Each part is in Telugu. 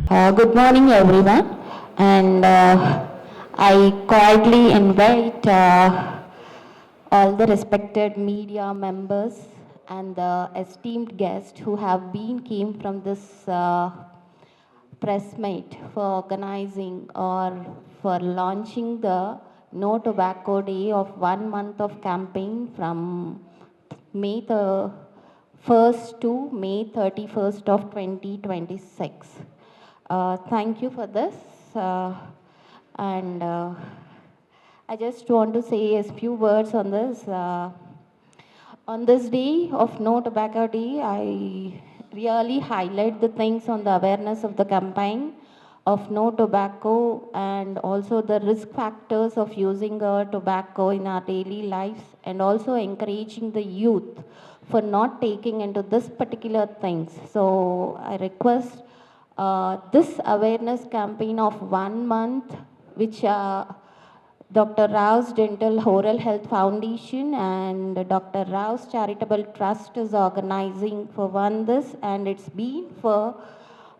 Good morning, everyone, and I cordially invite all the respected media members and the esteemed guests who have been came from this press meet for organizing or for launching the No Tobacco Day of 1 month of campaign from May the 1st to May 31st of 2026. Thank you for this. And I just want to say a few words on this. On this day of No Tobacco Day, I really highlight the things on the awareness of the campaign of no tobacco and also the risk factors of using tobacco in our daily lives, and also encouraging the youth for not taking into this particular things. So I request this awareness campaign of 1 month, which Dr. Rao's Dental Oral Health Foundation and Dr. Rao's Charitable Trust is organizing for this, and it's been for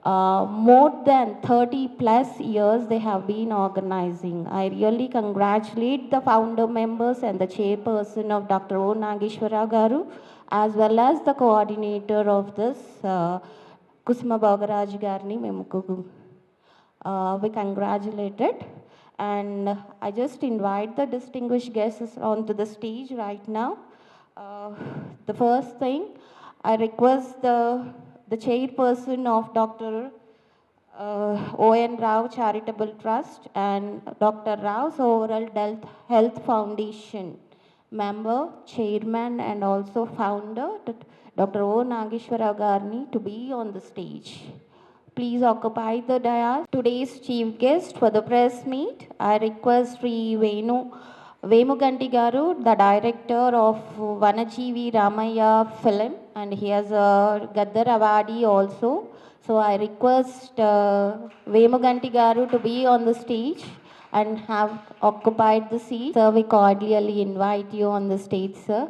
more than 30 plus years they have been organizing. I really congratulate the founder members and the chairperson of Dr. O. Nageshwara Garu, as well as the coordinator of this, Kusma Bogaraj Garni. We congratulated. And I just invite the distinguished guests onto the stage right now. The first thing, I request the chairperson of Dr. O.N. Rao Charitable Trust and Dr. Rao's Oral Health Foundation member, chairman, and also founder, Dr. O. Nageshwara Garni, to be on the stage. Please occupy the dais. Today's chief guest for the press meet, I request Sri Vemuganti Garu, the director of Vanajeevi Ramaya film, and he has a Gaddar Awardee also. So I request Vemuganti Garu to be on the stage and have occupied the seat. Sir, we cordially invite you on the stage, sir.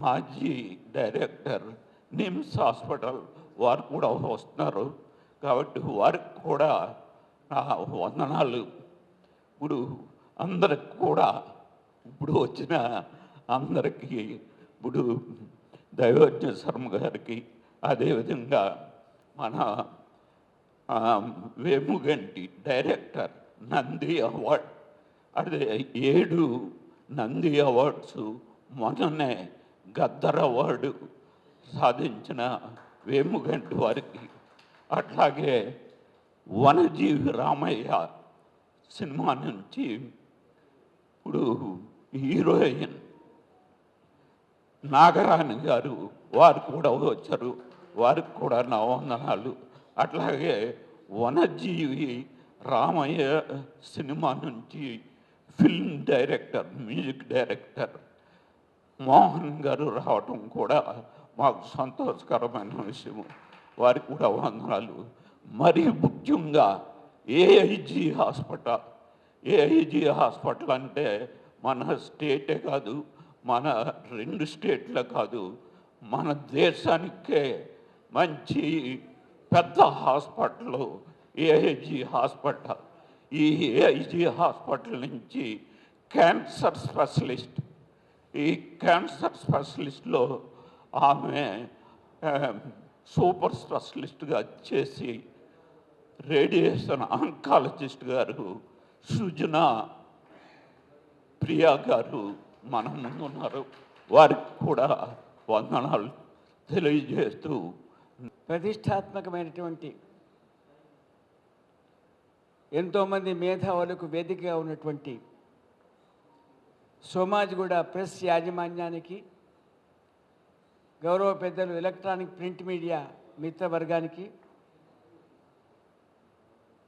మాజీ డైరెక్టర్ నిమ్స్ హాస్పిటల్ వారు కూడా వస్తున్నారు కాబట్టి వారికి కూడా నా వందనాలు. ఇప్పుడు అందరికి కూడా ఇప్పుడు వచ్చిన అందరికీ ఇప్పుడు దైవజ్ఞ శర్మ గారికి, అదేవిధంగా మన వేముగంటి డైరెక్టర్ నంది అవార్డ్, అదే 7 నంది అవార్డ్స్, మొన్ననే గద్దర్ అవార్డు సాధించిన వేముగంటి వారికి, అట్లాగే వనజీవి రామయ్య సినిమా నుంచి ఇప్పుడు హీరోయిన్ నాగరాణి గారు వారు కూడా వచ్చారు, వారికి కూడా నా వందనాలు. అట్లాగే వనజీవి రామయ్య సినిమా నుంచి film director, music director Mohan గారు రావటం కూడా మాకు సంతోషకరమైన విషయం, వారికి కూడా వందనాలు. మరి ముఖ్యంగా ఏఐజీ హాస్పిటల్ అంటే మన స్టేటే కాదు, మన 2 స్టేట్లే కాదు, మన దేశానికే మంచి పెద్ద హాస్పిటల్ ఏఐజీ హాస్పిటల్. ఈ ఏఐజీ హాస్పిటల్ నుంచి క్యాన్సర్ స్పెషలిస్ట్లో ఆమె సూపర్ స్పెషలిస్ట్గా చేసి, రేడియేషన్ ఆంకాలజిస్ట్ గారు సుజనా ప్రియా గారు మన ముందు ఉన్నారు, వారికి కూడా వందనాలు తెలియజేస్తూ, ప్రతిష్టాత్మకమైనటువంటి ఎంతోమంది మేధావులకు వేదికగా ఉన్నటువంటి సోమాజిగూడ ప్రెస్ యాజమాన్యానికి, గౌరవ పెద్దలు ఎలక్ట్రానిక్ ప్రింట్ మీడియా మిత్రవర్గానికి,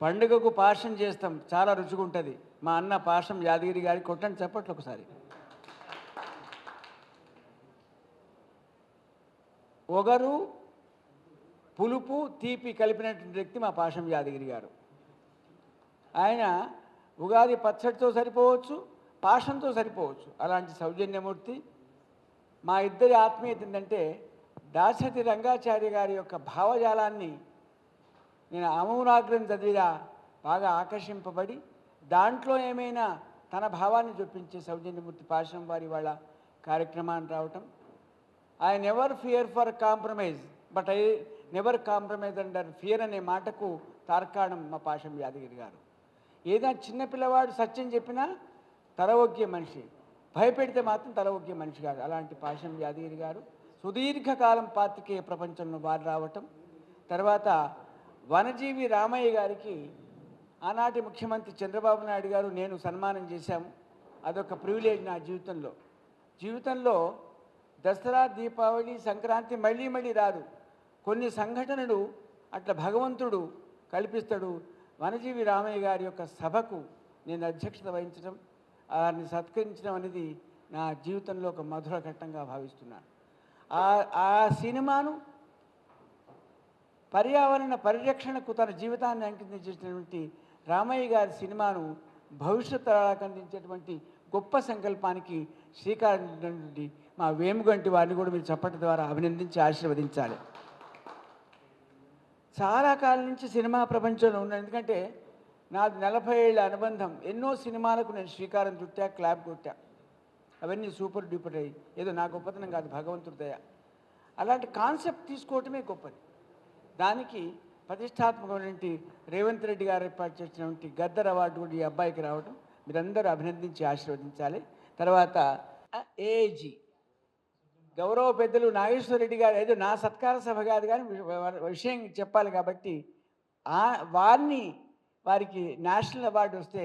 పండుగకు పాశం చేస్తాం, చాలా రుచిగా ఉంటుంది. మా అన్న పాశం యాదగిరి గారికి కొట్టండి చప్పట్లు ఒకసారి. ఒగరు, పులుపు, తీపి కలిపినటువంటి వ్యక్తి మా పాశం యాదగిరి గారు. ఆయన ఉగాది పచ్చడితో సరిపోవచ్చు, పాశంతో సరిపోవచ్చు. అలాంటి సౌజన్యమూర్తి. మా ఇద్దరి ఆత్మీయత ఏంటంటే దాశరథి రంగాచార్య గారి యొక్క భావజాలాన్ని నేను అమూనాగ్రం చదివిగా బాగా ఆకర్షింపబడి దాంట్లో ఏమైనా తన భావాన్ని చూపించే సౌజన్యమూర్తి పాశం వారి వాళ్ళ కార్యక్రమాన్ని రావటం. I never fear for compromise but I never compromise under fear అనే మాటకు తార్కాణం మా పాశం యాదగిరి గారు. ఏదైనా చిన్నపిల్లవాడు సత్యం చెప్పినా తల ఒగ్గే మనిషి, భయపెడితే మాత్రం తల ఒగ్గే మనిషి కాదు. అలాంటి పాశం యాదగిరి గారు సుదీర్ఘకాలం పాత్రికేయ ప్రపంచంలో వారు రావటం. తర్వాత వనజీవి రామయ్య గారికి ఆనాటి ముఖ్యమంత్రి చంద్రబాబు నాయుడు గారు నేను సన్మానం చేశాము. అదొక ప్రివిలేజ్ నా జీవితంలో దసరా, దీపావళి, సంక్రాంతి మళ్ళీ మళ్ళీ రాదు. కొన్ని సంఘటనలు అట్లా భగవంతుడు కల్పిస్తాడు. వనజీవి రామయ్య గారి యొక్క సభకు నేను అధ్యక్షత వహించడం, వారిని సత్కరించడం అనేది నా జీవితంలో ఒక మధుర ఘట్టంగా భావిస్తున్నాను. ఆ సినిమాను పర్యావరణ పరిరక్షణకు తన జీవితాన్ని అంకితం చేసినటువంటి రామయ్య గారి సినిమాను భవిష్యత్ తరాలకు అందించేటువంటి గొప్ప సంకల్పానికి శ్రీకారం చుట్టినటువంటి మా వేముగంటి వారిని కూడా మీరు చప్పటి ద్వారా అభినందించి ఆశీర్వదించాలి. చాలా కాలం నుంచి సినిమా ప్రపంచంలో ఉన్నాను. ఎందుకంటే నాది 40 ఏళ్ళ అనుబంధం. ఎన్నో సినిమాలకు నేను శ్రీకారం చుట్టా, క్లాప్ కొట్టా. అవన్నీ సూపర్ డూపర్ అయ్యి, ఏదో నా గొప్పతనం కాదు, భగవంతుడి దయ. అలాంటి కాన్సెప్ట్ తీసుకోవటమే గొప్పది. దానికి ప్రతిష్టాత్మకమైనటువంటి రేవంత్ రెడ్డి గారు ఏర్పాటు చేసినటువంటి గద్దర్ అవార్డు కూడా ఈ అబ్బాయికి రావడం మీరందరూ అభినందించి ఆశీర్వదించాలి. తర్వాత ఏజీ గౌరవ పెద్దలు నాగేశ్వర రెడ్డి గారు, ఏదో నా సత్కార సభ కాదు కానీ విషయం చెప్పాలి కాబట్టి వారికి నేషనల్ అవార్డు వస్తే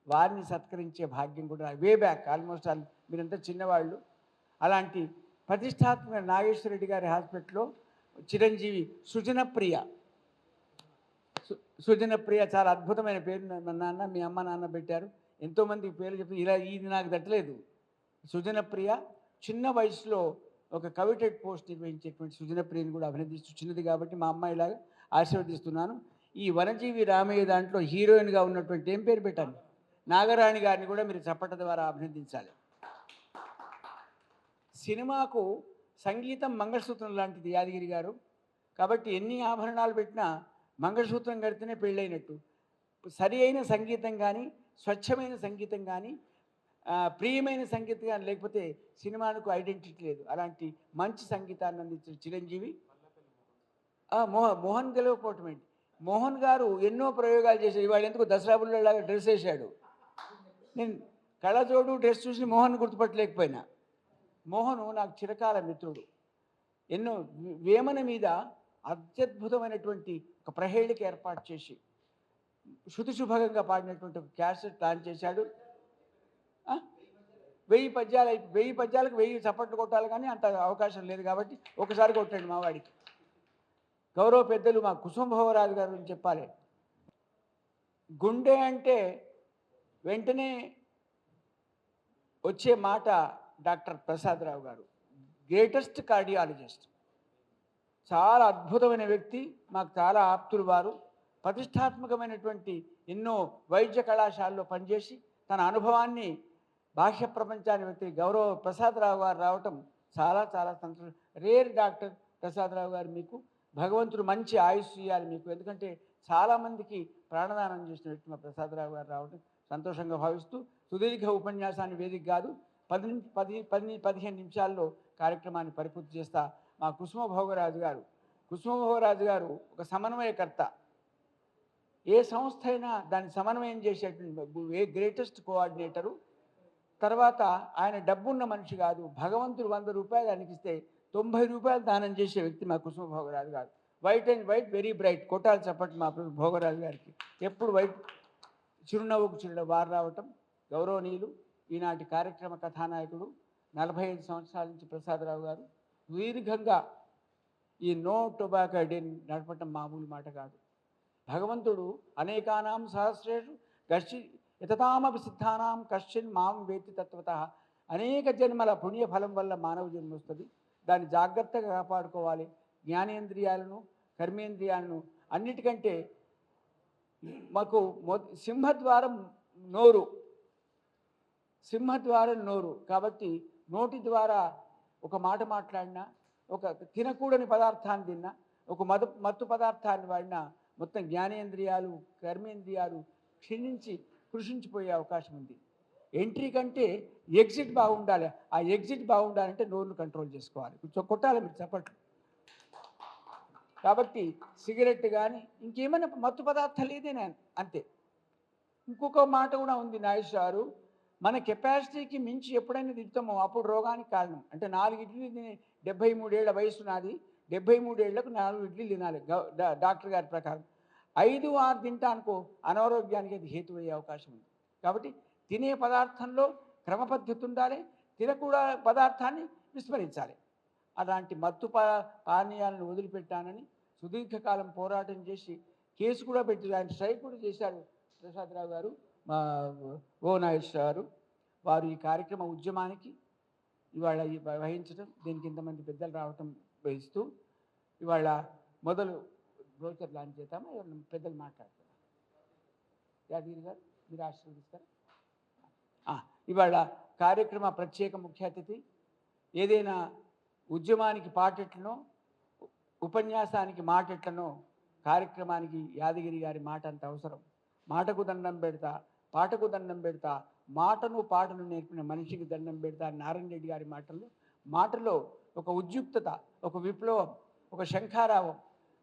వారిని సత్కరించే భాగ్యం కూడా వే బ్యాక్ ఆల్మోస్ట్ మీరంతా చిన్నవాళ్ళు. అలాంటి ప్రతిష్టాత్మక నాగేశ్వర రెడ్డి గారి హాస్పిటల్లో చిరంజీవి సుజనప్రియ చాలా అద్భుతమైన పేరు మా నాన్న, మీ అమ్మ నాన్న పెట్టారు. ఎంతోమంది పేర్లు చెప్తే ఇలా ఇది నాకు దట్టలేదు. సుజనప్రియ చిన్న వయసులో ఒక కవిటెడ్ పోస్ట్ నిర్వహించేటువంటి సుజనప్రియని కూడా అభినందిస్తూ, చిన్నది కాబట్టి మా అమ్మాయిలాగా ఆశీర్వదిస్తున్నాను. ఈ వనజీవి రామయ్య దాంట్లో హీరోయిన్గా ఉన్నటువంటి ఏం పేరు పెట్టాను, నాగరాణి గారిని కూడా మీరు చప్పట ద్వారా అభినందించాలి. సినిమాకు సంగీతం మంగళసూత్రం లాంటిది యాదగిరి గారు. కాబట్టి ఎన్ని ఆభరణాలు పెట్టినా మంగళసూత్రం కడితేనే పెళ్ళైనట్టు. సరి అయిన సంగీతం కానీ, స్వచ్ఛమైన సంగీతం కానీ, ప్రియమైన సంగీతం కానీ లేకపోతే సినిమాకు ఐడెంటిటీ లేదు. అలాంటి మంచి సంగీతాన్ని అందించిన చిరంజీవి. మోహన్ గెలవకపోవటం ఏంటి, మోహన్ గారు ఎన్నో ప్రయోగాలు చేశారు. ఇవాళ ఎందుకు దసరా బుల్లలాగా డ్రెస్ వేశాడు. నేను కళ్ళజోడు డ్రెస్ చూసి మోహన్ గుర్తుపట్టలేకపోయినా. మోహను నాకు చిరకాల మిత్రుడు. ఎన్నో వేమన మీద అత్యద్భుతమైనటువంటి ఒక ప్రహేళిక ఏర్పాటు చేసి శృతి శుభంగా పాడినటువంటి ఒక క్యాసెట్ లాంచ్ చేశాడు. 1000 పద్యాలకు 1000 చప్పట్లు కొట్టాలి, కానీ అంత అవకాశం లేదు కాబట్టి ఒకసారి కొట్టండి మా వాడికి. గౌరవ పెద్దలు మా కుసుమభవరాజు గారు గురించి చెప్పాలి. గుండె అంటే వెంటనే వచ్చే మాట డాక్టర్ ప్రసాదరావు గారు, గ్రేటెస్ట్ కార్డియాలజిస్ట్. చాలా అద్భుతమైన వ్యక్తి, మాకు చాలా ఆప్తులు వారు. ప్రతిష్టాత్మకమైనటువంటి ఎన్నో వైద్య కళాశాలలో పనిచేసి తన అనుభవాన్ని బాహ్య ప్రపంచాన్ని వ్యక్తి గౌరవ ప్రసాదరావు గారు రావటం చాలా చాలా సంతోషం. రేర్ డాక్టర్ ప్రసాదరావు గారు, మీకు భగవంతుడు మంచి ఆయుష్ ఇవ్వాలి మీకు. ఎందుకంటే చాలామందికి ప్రాణదానం చేసిన వ్యక్తి మా ప్రసాదరావు గారు రావటం సంతోషంగా భావిస్తూ, సుదీర్ఘ ఉపన్యాసాన్ని వేదిక కాదు 10-15 నిమిషాల్లో కార్యక్రమాన్ని పరిపూర్తి చేస్తా. మా కుసుమభోగరాజు గారు ఒక సమన్వయకర్త. ఏ సంస్థ అయినా దాన్ని సమన్వయం చేసేటువంటి గ్రేటెస్ట్ కోఆర్డినేటరు. తర్వాత ఆయన డబ్బున్న మనిషి కాదు. భగవంతుడు 100 రూపాయలు ఆయనకి ఇస్తే 90 రూపాయలు దానం చేసే వ్యక్తి మా కుసుమభోగరాజు గారు. White and white very bright. కొట్టాలి చప్పటి మా భోగరాజు గారికి. ఎప్పుడు వైట్, చిరునవ్వుకు చిరునవ్వు వారు రావటం. గౌరవనీయులు ఈనాటి కార్యక్రమ కథానాయకుడు 45 సంవత్సరాల నుంచి ప్రసాదరావు గారు. సుదీర్ఘంగా ఈ నో టొబాకో డే నడపటం మామూలు మాట కాదు. భగవంతుడు అనేకానాం సహస్రేషు కశ్చి యతతామపి సిద్ధానాం కశ్చిన్ మాం వేత్తి తత్వతః. అనేక జన్మల పుణ్యఫలం వల్ల మానవ జన్మ వస్తుంది. దాన్ని జాగ్రత్తగా కాపాడుకోవాలి. జ్ఞానేంద్రియాలను, కర్మేంద్రియాలను అన్నిటికంటే మాకు సింహద్వారం నోరు. సింహద్వారం నోరు కాబట్టి నోటి ద్వారా ఒక మాట మాట్లాడినా, ఒక తినకూడని పదార్థాన్ని తిన్నా, ఒక మత్తు పదార్థాన్ని వాడినా మొత్తం జ్ఞానేంద్రియాలు, కర్మేంద్రియాలు క్షీణించి కృషించిపోయే అవకాశం ఉంది. ఎంట్రీ కంటే ఎగ్జిట్ బాగుండాలి. ఆ ఎగ్జిట్ బాగుండాలంటే నోరును కంట్రోల్ చేసుకోవాలి. కొంచెం కొట్టాలి మీరు చప్పట్లు. కాబట్టి సిగరెట్ కానీ ఇంకేమైనా మత్తు పదార్థాలు ఏదైనా అంతే. ఇంకొక మాట కూడా ఉంది నాగేష్ గారు, మన కెపాసిటీకి మించి ఎప్పుడైనా తింటామో అప్పుడు రోగానికి కారణం. అంటే 4 ఇడ్లీలు తిని 73 ఏళ్ల వయసు నాది, 73 ఏళ్లకు 4 ఇడ్లీలు తినాలి డాక్టర్ గారి ప్రకారం. 5, 6 తింటానుకో అనారోగ్యానికి అది హేతు అయ్యే అవకాశం ఉంది. కాబట్టి తినే పదార్థంలో క్రమపద్ధతి ఉండాలి, తినకూడని పదార్థాన్ని విస్మరించాలి. అలాంటి మత్తు పానీయాలను వదిలిపెట్టానని సుదీర్ఘకాలం పోరాటం చేసి కేసు కూడా పెట్టి ఆయన స్ట్రైక్ కూడా చేశారు ప్రసాదరావు గారు, మా నాగేశ్వర గారు. వారు ఈ కార్యక్రమ ఉద్యమానికి ఇవాళ వహించడం, దీనికి ఇంతమంది పెద్దలు రావటం వహిస్తూ ఇవాళ మొదలు బ్రోచర్ లాంచ్ చేద్దామా? పెద్దలు మాట్లాడతారు. యాదగిరి గారు మీరు ఆశీర్వదిస్తారు. ఇవాళ కార్యక్రమ ప్రత్యేక ముఖ్య అతిథి ఏదైనా ఉద్యమానికి పాటెట్లనో, ఉపన్యాసానికి మాటెట్లనో కార్యక్రమానికి యాదగిరి గారి మాట అంత అవసరం. మాటకు దండం పెడతా, పాటకు దండం పెడతా, మాటను పాటను నేర్పిన మనిషికి దండం పెడతా. నారాయణ రెడ్డి గారి మాటలో ఒక ఉద్యుక్తత, ఒక విప్లవం, ఒక శంఖారావం,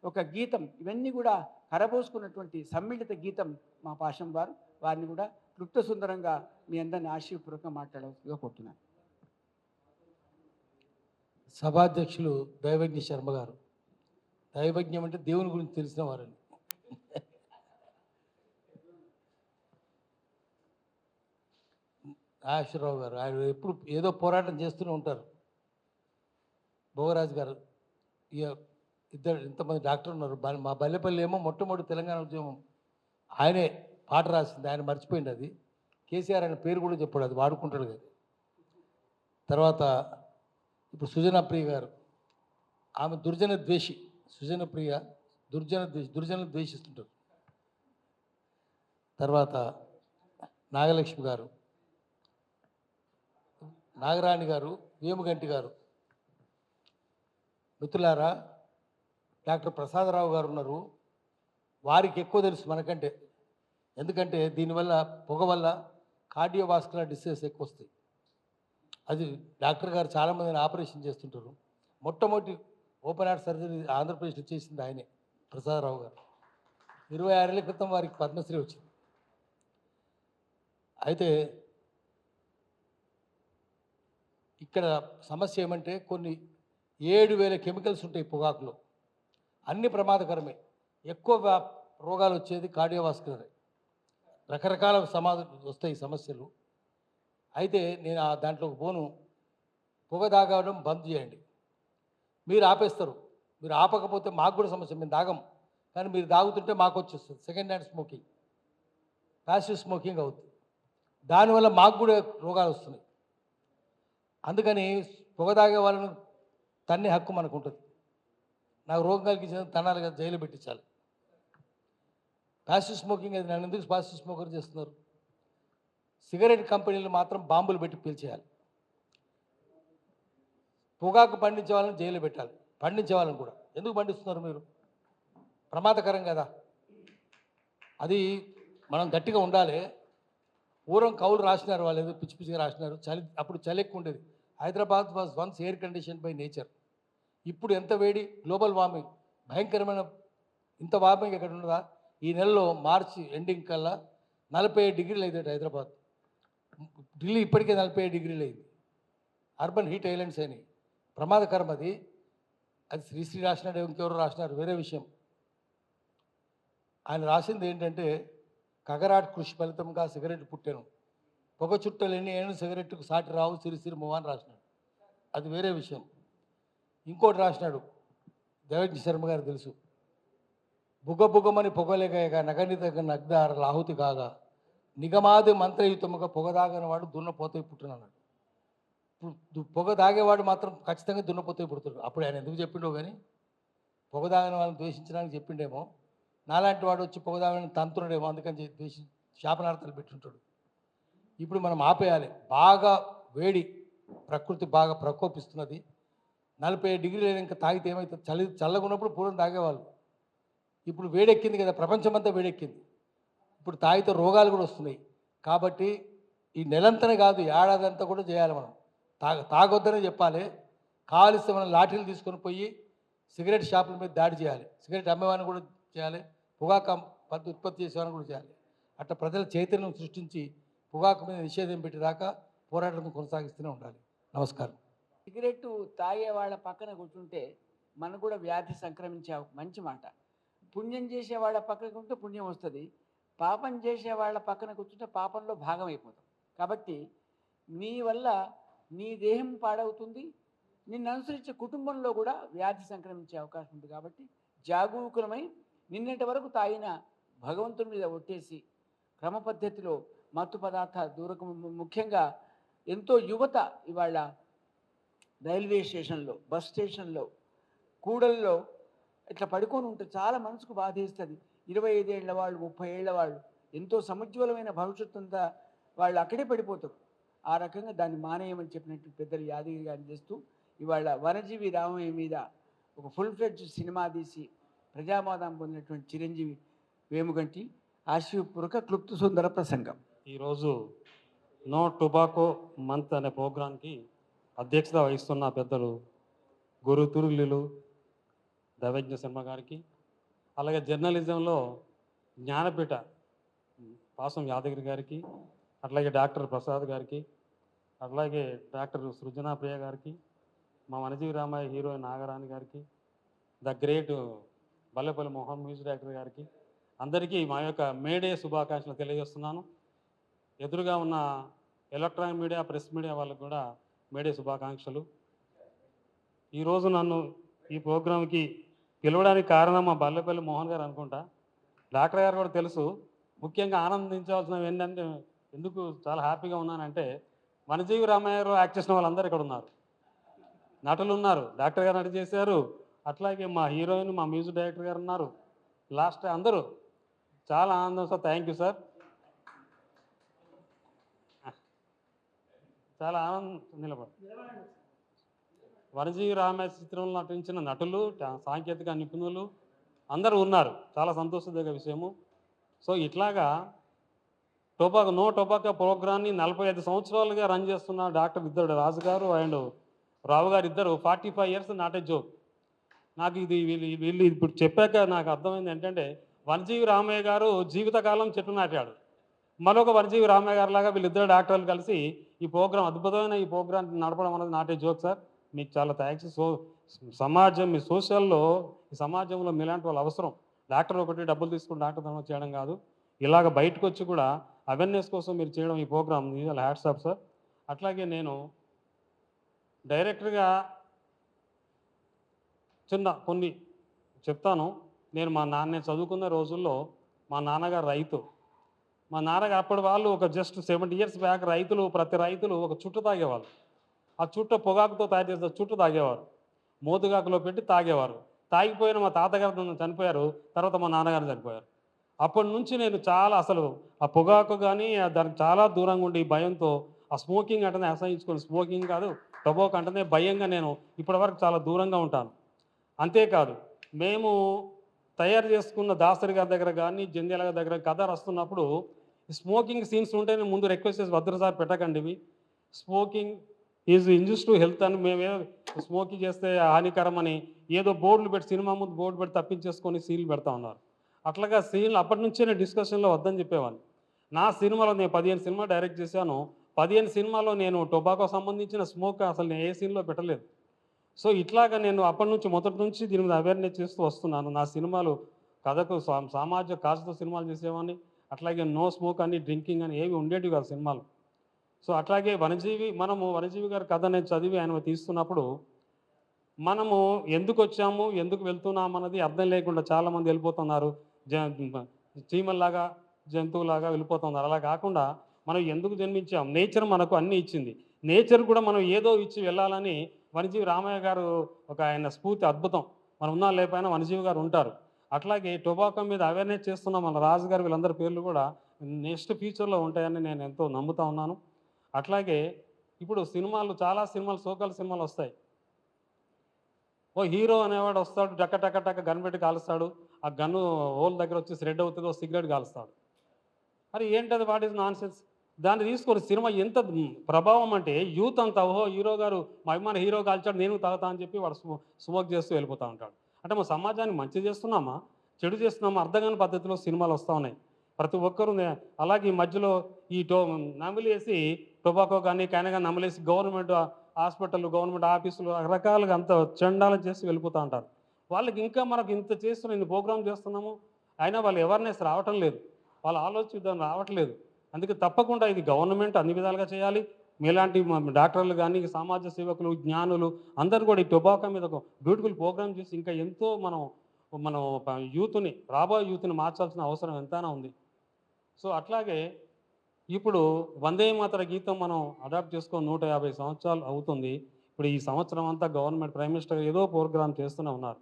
ఒక గీతం, ఇవన్నీ కూడా కరబోసుకున్నటువంటి సమ్మిళిత గీతం మా పాశం వారు. వారిని కూడా క్లుప్త సుందరంగా మీ అందరిని ఆశీర్వపూర్వకంగా మాట్లాడవలసిందిగా కోరుతున్నాను. సభాధ్యక్షులు దైవజ్ఞ శర్మ గారు. దైవజ్ఞం అంటే దేవుని గురించి తెలిసిన వారని. నాగేశ్వరరావు గారు, ఆయన ఎప్పుడు ఏదో పోరాటం చేస్తూనే ఉంటారు. భోగరాజు గారు, ఇంతమంది డాక్టర్ ఉన్నారు. మా బల్లెపల్లి ఏమో మొట్టమొదటి తెలంగాణ ఉద్యమం ఆయనే పాట రాసింది, ఆయన మర్చిపోయింది అది. కేసీఆర్ ఆయన పేరు కూడా చెప్పాడు, అది వాడుకుంటాడు కదా. తర్వాత ఇప్పుడు సుజనా ప్రియ గారు, ఆమె దుర్జన ద్వేషి. సుజన ప్రియ దుర్జనలు ద్వేషిస్తుంటారు. తర్వాత నాగలక్ష్మి గారు, నాగరాణి గారు, వేముగంటి గారు. మిత్రులారా, డాక్టర్ ప్రసాదరావు గారు ఉన్నారు. వారికి ఎక్కువ తెలుసు మనకంటే. ఎందుకంటే దీనివల్ల పొగ వల్ల కార్డియోవాస్కులర్ డిసీజెస్ ఎక్కువ వస్తాయి. అది డాక్టర్ గారు చాలామందిని ఆపరేషన్ చేస్తుంటారు. మొట్టమొదటి ఓపెన్ హార్ట్ సర్జరీ ఆంధ్రప్రదేశ్లో చేసింది ఆయనే, ప్రసాదరావు గారు. 26 ఏళ్ల క్రితం వారికి పద్మశ్రీ వచ్చింది. అయితే ఇక్కడ సమస్య ఏమంటే కొన్ని 7,000 కెమికల్స్ ఉంటాయి పొగాకులో. అన్ని ప్రమాదకరమే. ఎక్కువ రోగాలు వచ్చేది కార్డియోవాస్కులర్. రకరకాల వస్తాయి సమస్యలు. అయితే నేను దాంట్లోకి పోను. పొగ తాగడం బంద్ చేయండి. మీరు ఆపేస్తారు. మీరు ఆపకపోతే మాకు కూడా సమస్య. మేము తాగం, కానీ మీరు తాగుతుంటే మాకు వచ్చేస్తుంది. Second hand smoking, passive smoking అవుతుంది. దానివల్ల మాకు కూడా రోగాలు వస్తున్నాయి. అందుకని పొగ తాగే వాళ్ళను తన్నే హక్కు మనకు ఉంటుంది. నాకు రోగం కలిగించిన తనాలు కదా, జైలు పెట్టించాలి. ప్యాసివ్ స్మోకింగ్ అది నన్ను ఎందుకు ప్యాసివ్ స్మోకర్ చేస్తున్నారు? సిగరెట్ కంపెనీలు మాత్రం బాంబులు పెట్టి పీల్చేయాలి. పొగాకు పండించే వాళ్ళని జైలు పెట్టాలి. పండించే వాళ్ళని కూడా ఎందుకు పండిస్తున్నారు మీరు? ప్రమాదకరం కదా. అది మనం గట్టిగా ఉండాలి. పూర్వం కవులు రాసినారు, వాళ్ళు ఏదో పిచ్చి పిచ్చిగా రాసినారు. అప్పుడు చలి ఎక్కువ ఉండేది. Hyderabad was once air condition by nature. ఇప్పుడు ఎంత వేడి, గ్లోబల్ వార్మింగ్, భయంకరమైన. ఇంత వార్మింగ్ ఎక్కడ ఉన్నదా? ఈ నెలలో మార్చి ఎండింగ్ కల్లా 47 డిగ్రీలు అయింది హైదరాబాద్. ఢిల్లీ ఇప్పటికే 47 డిగ్రీలు అయింది. అర్బన్ హీట్ ఐలాండ్స్ అయినాయి. ప్రమాదకరం అది. అది శ్రీశ్రీ రాసినాడు, ఇంకెవరు రాసినారు వేరే విషయం. ఆయన రాసింది ఏంటంటే, కగరాట్ కృషి ఫలితంగా సిగరెట్ పుట్టాను, పొగ చుట్టలేని ఏను సిగరెట్కు సాటి రావు సిరిసిరి మొహ అని రాసినాడు. అది వేరే విషయం. ఇంకోటి రాసినాడు దేవజ్ఞ శర్మ గారు తెలుసు. బుగ్గ బుగ్గమని పొగలేక నగనిత నగ్దార లాహుతి కాగా నిగమాది మంత్రయుతముగా పొగ తాగనివాడు దున్నపోతే పుట్టినన్నాడు. పొగ తాగేవాడు మాత్రం ఖచ్చితంగా దున్నపోతే పుడుతున్నాడు. అప్పుడు ఆయన ఎందుకు చెప్పిండో కానీ పొగ తాగని వాళ్ళని ద్వేషించడానికి చెప్పిండేమో, నాలాంటి వాడు వచ్చి పొగ తాగని తంతున్నాడేమో, అందుకని శాపనార్థాలు పెట్టుంటాడు. ఇప్పుడు మనం ఆపేయాలి. బాగా వేడి, ప్రకృతి బాగా ప్రకోపిస్తున్నది. 40 డిగ్రీలు ఇంకా తాగితే ఏమవుతుంది? చల్లగా ఉన్నప్పుడు పూర్వం తాగేవాళ్ళు. ఇప్పుడు వేడెక్కింది కదా, ప్రపంచమంతా వేడెక్కింది. ఇప్పుడు తాగితే రోగాలు కూడా వస్తున్నాయి. కాబట్టి ఈ నెలంతనే కాదు, ఏడాది అంతా కూడా చేయాలి. మనం తాగొద్దనే చెప్పాలి. కావలిస్తే మనం లాఠీలు తీసుకొని పోయి సిగరెట్ షాపుల మీద దాడి చేయాలి. సిగరెట్ అమ్మేవాడిని కూడా చేయాలి, పొగాకు ఉత్పత్తి చేసేవాడిని కూడా చేయాలి. అట్లా ప్రజల చైతన్యం సృష్టించి పొగాకు మీద నిషేధం పెట్టేదాకా పోరాటం కొనసాగిస్తూనే ఉండాలి. నమస్కారం. సిగరెట్టు తాగే వాళ్ళ పక్కన కూర్చుంటే మనకు కూడా వ్యాధి సంక్రమించే మంచి మాట. పుణ్యం చేసే వాళ్ళ పక్కన కూర్చుంటే పుణ్యం వస్తుంది, పాపం చేసే వాళ్ళ పక్కన కూర్చుంటే పాపంలో భాగం అయిపోతాం. కాబట్టి నీ వల్ల నీ దేహం పాడవుతుంది, నిన్ను అనుసరించే కుటుంబంలో కూడా వ్యాధి సంక్రమించే అవకాశం ఉంది. కాబట్టి జాగరూకులమై నిన్నటి వరకు తాగిన భగవంతుని మీద ఒట్టేసి క్రమ పద్ధతిలో మత్తు పదార్థాలు దూరకం. ముఖ్యంగా ఎంతో యువత ఇవాళ రైల్వే స్టేషన్లో, బస్ స్టేషన్లో, కూడల్లో ఇట్లా పడుకొని ఉంటే చాలా మనసుకు బాధేస్తుంది. 25 ఏళ్ల వాళ్ళు, 30 ఏళ్ల వాళ్ళు ఎంతో సముజ్వలమైన భవిష్యత్తు అంతా వాళ్ళు అక్కడే పడిపోతారు. ఆ రకంగా దాన్ని మానేయమని చెప్పినట్టు పెద్దలు యాదగిరి గారిని చేస్తూ ఇవాళ వనజీవి రామయ్య మీద ఒక ఫుల్ ఫ్లెడ్జ్ సినిమా తీసి ప్రజామోదం పొందినటువంటి చిరంజీవి వేముగంటి ఆశీపూర్వక క్లుప్త సుందర ప్రసంగం. ఈరోజు నో టొబాకో మంత్ అనే ప్రోగ్రాంకి అధ్యక్షత వహిస్తున్న పెద్దలు గురు తురులు దేవజ్ఞ శర్మ గారికి, అలాగే జర్నలిజంలో జ్ఞానపీఠ పాసం యాదగిరి గారికి, అట్లాగే డాక్టర్ ప్రసాద్ గారికి, అట్లాగే డాక్టర్ సృజనా ప్రియ గారికి, మా వనజీవి రామయ్య హీరోయిన్ నాగరాణి గారికి, the great Ballepalli Mohan music director గారికి, అందరికీ మా యొక్క మేడే శుభాకాంక్షలు తెలియజేస్తున్నాను. ఎదురుగా ఉన్న ఎలక్ట్రానిక్ మీడియా, ప్రెస్ మీడియా వాళ్ళకు కూడా మేడే శుభాకాంక్షలు. ఈరోజు నన్ను ఈ ప్రోగ్రాంకి పిలవడానికి కారణం మా బల్లెపల్లి మోహన్ గారు అనుకుంటా. డాక్టర్ గారు కూడా తెలుసు. ముఖ్యంగా ఆనందించవలసినవి ఏంటంటే, ఎందుకు చాలా హ్యాపీగా ఉన్నానంటే, వనజీవి రామయ్య గారు యాక్ట్ చేసిన వాళ్ళందరూ ఇక్కడ ఉన్నారు, నటులు ఉన్నారు, డాక్టర్ గారు నటి చేశారు, అట్లాగే మా హీరోయిన్, మా మ్యూజిక్ డైరెక్టర్ గారు ఉన్నారు, లాస్ట్ అందరూ. చాలా ఆనందం సార్. Thank you sir. చాలా ఆనందం. నిలబడి వనజీవి రామయ్య చిత్రంలో నటించిన నటులు, సాంకేతిక నిపుణులు అందరూ ఉన్నారు. చాలా సంతోషదగ్గ విషయము. సో ఇట్లాగా నో టొబాకో ప్రోగ్రాన్ని 45 సంవత్సరాలుగా రన్ చేస్తున్న డాక్టర్ ఇద్దరు రాజు గారు అండ్ రావు గారు ఇద్దరు 45 ఇయర్స్ నాట్ ఏ జోక్. నాకు ఇది వీళ్ళు ఇప్పుడు చెప్పాక నాకు అర్థమైంది ఏంటంటే, వనజీవి రామయ్య గారు జీవితకాలం చెట్టు నాటాడు. మరొక వనజీవి రామయ్య గారు లాగా వీళ్ళిద్దరు డాక్టర్లు కలిసి ఈ ప్రోగ్రాం, అద్భుతమైన ఈ ప్రోగ్రాం నడపడం అనేది నాట్ ఏ జోక్ సార్. మీకు చాలా థ్యాంక్స్. సమాజం, మీ సోషల్లో, ఈ సమాజంలో మీలాంటి వాళ్ళు అవసరం. డాక్టర్ ఒకటి డబ్బులు తీసుకుని డాక్టర్ ధర్మం చేయడం కాదు, ఇలాగ బయటకు వచ్చి కూడా అవేర్నెస్ కోసం మీరు చేయడం ఈ ప్రోగ్రామ్ చాలా హ్యాట్స్ ఆఫ్ సార్. అట్లాగే నేను డైరెక్టర్గా కొన్ని చెప్తాను. నేను చదువుకున్న రోజుల్లో మా నాన్నగారు రైతు. మా నాన్నగారు అప్పటి వాళ్ళు ఒక జస్ట్ 70 ఇయర్స్ బ్యాక్ ప్రతి రైతులు ఒక చుట్టు తాగేవాళ్ళు. ఆ చుట్ట పొగాకుతో తయారు చేసిన చుట్టు తాగేవారు, మోతుగాకులో పెట్టి తాగేవారు. తాగిపోయిన మా తాతగారు చనిపోయారు, తర్వాత మా నాన్నగారు చనిపోయారు. అప్పటి నుంచి నేను చాలా అసలు ఆ పొగాకు కానీ దానికి చాలా దూరంగా ఉండి భయంతో, ఆ స్మోకింగ్ అంటేనే అసహించుకొని, స్మోకింగ్ కాదు టొబాకో అంటేనే భయంగా నేను ఇప్పటివరకు చాలా దూరంగా ఉంటాను. అంతేకాదు, మేము తయారు చేసుకున్న దాసరి గారి దగ్గర కానీ, జంధ్యాల గారి దగ్గర కథ రాస్తున్నప్పుడు స్మోకింగ్ సీన్స్ ఉంటే నేను ముందు రిక్వెస్ట్ చేసి, వద్దు సార్ పెట్టకండి, ఇవి స్మోకింగ్ ఈజ్ ఇంజూస్ టు హెల్త్ అని, మేమేదో స్మోకింగ్ చేస్తే హానికరం అని ఏదో బోర్డులు పెట్టి, సినిమా ముందు బోర్డు పెట్టి తప్పించేసుకొని సీన్లు పెడతా ఉన్నారు. అట్లాగా సీన్లు అప్పటి నుంచే నేను డిస్కషన్లో వద్దని చెప్పేవాడిని. నా సినిమాలో నేను 15 సినిమా డైరెక్ట్ చేశాను. 15 సినిమాలో నేను టొబాకో సంబంధించిన స్మోక్ అసలు నేను ఏ సీన్లో పెట్టలేదు. సో ఇట్లాగా నేను అప్పటి నుంచి మొదటి నుంచి దీని మీద అవేర్నెస్ చేస్తూ వస్తున్నాను. నా సినిమాలు కథకు సామాజిక కాజుతో సినిమాలు చేసేవాడిని. అట్లాగే నో స్మోక్ అని, డ్రింకింగ్ అని ఏవి ఉండేటివి కాదు సినిమాలు. సో అట్లాగే వనజీవి గారి కథ నేను చదివి ఆయన తీస్తున్నప్పుడు మనము ఎందుకు వచ్చాము, ఎందుకు వెళ్తున్నాం అన్నది అర్థం లేకుండా చాలామంది వెళ్ళిపోతున్నారు. చీమల్లాగా, జంతువులాగా వెళ్ళిపోతున్నారు. అలా కాకుండా మనం ఎందుకు జన్మించాం, నేచర్ మనకు అన్నీ ఇచ్చింది. నేచర్ కూడా మనం ఏదో ఇచ్చి వెళ్ళాలని వనజీవి రామయ్య గారు ఒక ఆయన స్ఫూర్తి అద్భుతం. మనం ఉన్నా లేకపోయినా వనజీవి గారు ఉంటారు. అట్లాగే టొబాకో మీద అవేర్నెస్ చేస్తున్న మన రాజు గారు వీళ్ళందరి పేర్లు కూడా నెక్స్ట్ ఫ్యూచర్లో ఉంటాయని నేను ఎంతో నమ్ముతా ఉన్నాను. అట్లాగే ఇప్పుడు సినిమాలు, చాలా సినిమాలు, సోకాల్ సినిమాలు వస్తాయి. ఓ హీరో అనేవాడు వస్తాడు, టక టక టక గన్ పెట్టి కాలుస్తాడు. ఆ గన్ను హోల్ దగ్గర వచ్చి స్ప్రెడ్ అవుతుంది, ఓ సిగరెట్ కాలుస్తాడు. మరి ఏంటది, వాట్ ఈజ్ నాన్ సెన్స్? దాన్ని తీసుకొని సినిమా ఎంత ప్రభావం అంటే యూత్ అంతా, ఓహో హీరో గారు మా అభిమాన హీరో కాల్చాడు, నేను తాగుతా అని చెప్పి వాడు స్మోక్ చేస్తూ వెళ్ళిపోతూ ఉంటాడు. అంటే మా సమాజానికి మంచి చేస్తున్నామా, చెడు చేస్తున్నామా అర్థం కాని పద్ధతిలో సినిమాలు వస్తూ ఉన్నాయి. ప్రతి ఒక్కరు అలాగే ఈ మధ్యలో ఈ నమిలేసి టొబాకో కానీ కైనా కానీ నమిలేసి గవర్నమెంట్ హాస్పిటల్, గవర్నమెంట్ ఆఫీసులు రకరకాలుగా అంత చండాలం చేసి వెళ్ళిపోతూ ఉంటారు. వాళ్ళకి ఇంకా మనకు ఇంత చేస్తున్నాం, ఇన్ని ప్రోగ్రామ్ చేస్తున్నాము, అయినా వాళ్ళు అవేర్నెస్ రావటం లేదు, వాళ్ళ ఆలోచన విధానం రావట్లేదు. అందుకే తప్పకుండా ఇది గవర్నమెంట్ అన్ని విధాలుగా చేయాలి. మీలాంటి డాక్టర్లు కానీ, సమాజ సేవకులు, జ్ఞానులు అందరూ కూడా ఈ టొబాకో మీద ఒక బ్యూటిఫుల్ ప్రోగ్రామ్ చేసి ఇంకా ఎంతో మనం మనం యూత్ని, రాబోయే యూత్ని మార్చాల్సిన అవసరం ఎంతైనా ఉంది. సో అట్లాగే ఇప్పుడు వందే మాతర గీతం మనం అడాప్ట్ చేసుకొని 150 సంవత్సరాలు అవుతుంది. ఇప్పుడు ఈ సంవత్సరం అంతా గవర్నమెంట్, ప్రైమ్ మినిస్టర్ ఏదో ప్రోగ్రాం చేస్తూనే ఉన్నారు.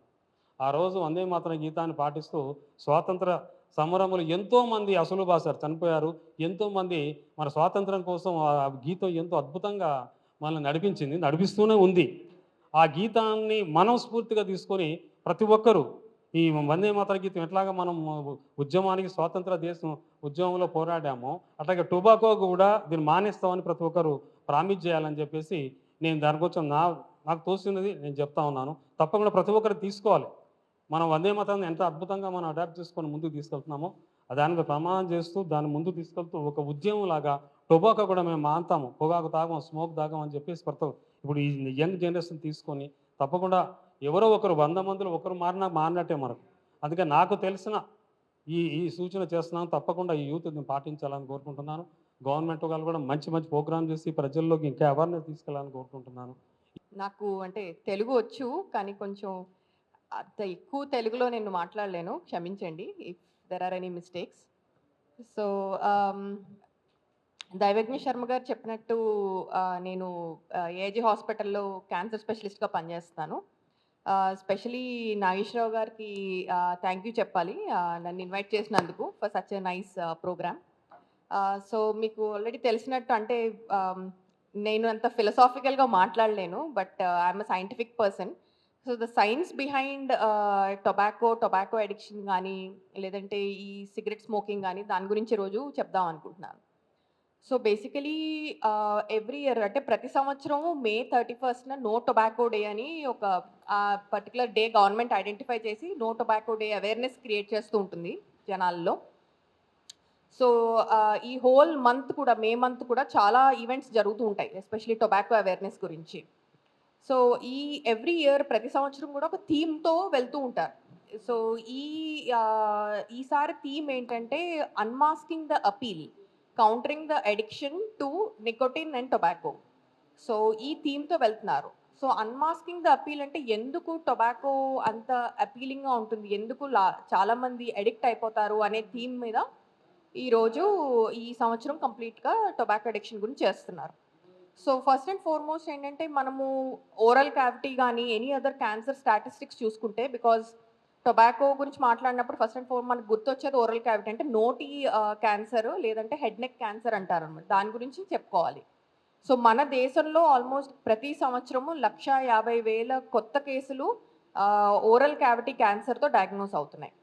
ఆ రోజు వందే మాతర గీతాన్ని పాటిస్తూ స్వాతంత్ర సమరములు ఎంతోమంది అసలు బాసారు, చనిపోయారు. ఎంతోమంది మన స్వాతంత్రం కోసం ఆ గీతం ఎంతో అద్భుతంగా మనల్ని నడిపించింది, నడిపిస్తూనే ఉంది. ఆ గీతాన్ని మనం స్ఫూర్తిగా తీసుకొని ప్రతి ఒక్కరూ ఈ వందే మాతర గీతం ఎట్లాగా మనం ఉద్యమానికి, స్వాతంత్ర దేశం ఉద్యమంలో పోరాడామో అట్లాగే టొబాకో కూడా దీన్ని మానేస్తామని ప్రతి ఒక్కరు ప్రామిస్ చేయాలని చెప్పేసి నేను దానికోసం నాకు తోసినది నేను చెప్తా ఉన్నాను. తప్పకుండా ప్రతి ఒక్కరు తీసుకోవాలి. మనం వందే మాతరాన్ని ఎంత అద్భుతంగా మనం అడాప్ట్ చేసుకొని ముందుకు తీసుకెళ్తున్నామో దాని మీద ప్రమాణం చేస్తూ దాన్ని ముందుకు తీసుకెళ్తూ ఒక ఉద్యమం లాగా టొబాకో కూడా మేము మాంతాము, పొగాకు తాగం, స్మోక్ తాగం అని చెప్పేసి ఇప్పుడు ఈ యంగ్ జనరేషన్ తీసుకొని తప్పకుండా ఎవరో ఒకరు 100 మందిలో ఒకరు మారినట్టే మనకు. అందుకే నాకు తెలిసిన ఈ ఈ సూచన చేస్తున్నాను. తప్పకుండా ఈ యూత్ని పాటించాలని కోరుకుంటున్నాను. గవర్నమెంట్ వాళ్ళు కూడా మంచి మంచి ప్రోగ్రామ్ చేసి ప్రజల్లోకి ఇంకా అవేర్నెస్ తీసుకెళ్ళాలని కోరుకుంటున్నాను. నాకు అంటే తెలుగు వచ్చు, కానీ కొంచెం అంత ఎక్కువ తెలుగులో నేను మాట్లాడలేను, క్షమించండి if there or any mistakes. So Daivajna Sharma గారు చెప్పినట్టు నేను ఏజీ హాస్పిటల్లో క్యాన్సర్ స్పెషలిస్ట్గా పనిచేస్తాను. స్పెషలీ నాగేశ్వరరావు గారికి థ్యాంక్ యూ చెప్పాలి, నన్ను ఇన్వైట్ చేసినందుకు for such a nice program. So మీకు ఆల్రెడీ తెలిసినట్టు అంటే నేను అంత ఫిలసాఫికల్గా మాట్లాడలేను, but I'm a scientific person. So the science behind tobacco addiction కానీ, లేదంటే ఈ సిగరెట్ స్మోకింగ్ కానీ, దాని గురించి ఈరోజు చెప్దాం అనుకుంటున్నాను. సో బేసికలీ ఎవ్రీ ఇయర్ అంటే ప్రతి సంవత్సరం May 31st no tobacco day అని ఒక పర్టికులర్ డే గవర్నమెంట్ ఐడెంటిఫై చేసి no tobacco day awareness create చేస్తూ ఉంటుంది జనాల్లో. సో ఈ హోల్ మంత్ కూడా, మే మంత్ కూడా చాలా ఈవెంట్స్ జరుగుతూ ఉంటాయి, ఎస్పెషలీ టొబాకో అవేర్నెస్ గురించి. సో ఎవ్రీ ఇయర్ ప్రతి సంవత్సరం కూడా ఒక థీమ్తో వెళ్తూ ఉంటారు. సో ఈసారి థీమ్ ఏంటంటే unmasking the appeal, countering the addiction to nicotine and tobacco. So ఈ థీమ్తో వెళ్తున్నారు. సో అన్మాస్కింగ్ ద అపీల్ అంటే ఎందుకు టొబాకో అంత అపీలింగ్గా ఉంటుంది, ఎందుకు చాలామంది అడిక్ట్ అయిపోతారు అనే థీమ్ మీద ఈరోజు ఈ సంవత్సరం కంప్లీట్గా టొబాకో అడిక్షన్ గురించి చేస్తున్నారు. సో ఫస్ట్ అండ్ ఫార్మోస్ట్ ఏంటంటే మనము ఓరల్ క్యావిటీ కానీ ఎనీ అదర్ క్యాన్సర్ స్టాటిస్టిక్స్ చూసుకుంటే, బికాజ్ టొబాకో గురించి మాట్లాడినప్పుడు ఫస్ట్ అండ్ ఫార్మోస్ట్ మనకు గుర్తొచ్చేది ఓరల్ క్యావిటీ, అంటే నోటి క్యాన్సర్ లేదంటే హెడ్ నెక్ క్యాన్సర్ అంటారు అనమాట, దాని గురించి చెప్పుకోవాలి. సో మన దేశంలో ఆల్మోస్ట్ ప్రతి సంవత్సరము 150,000 కొత్త కేసులు ఓరల్ క్యావిటీ క్యాన్సర్తో డయాగ్నోస్ అవుతున్నాయి.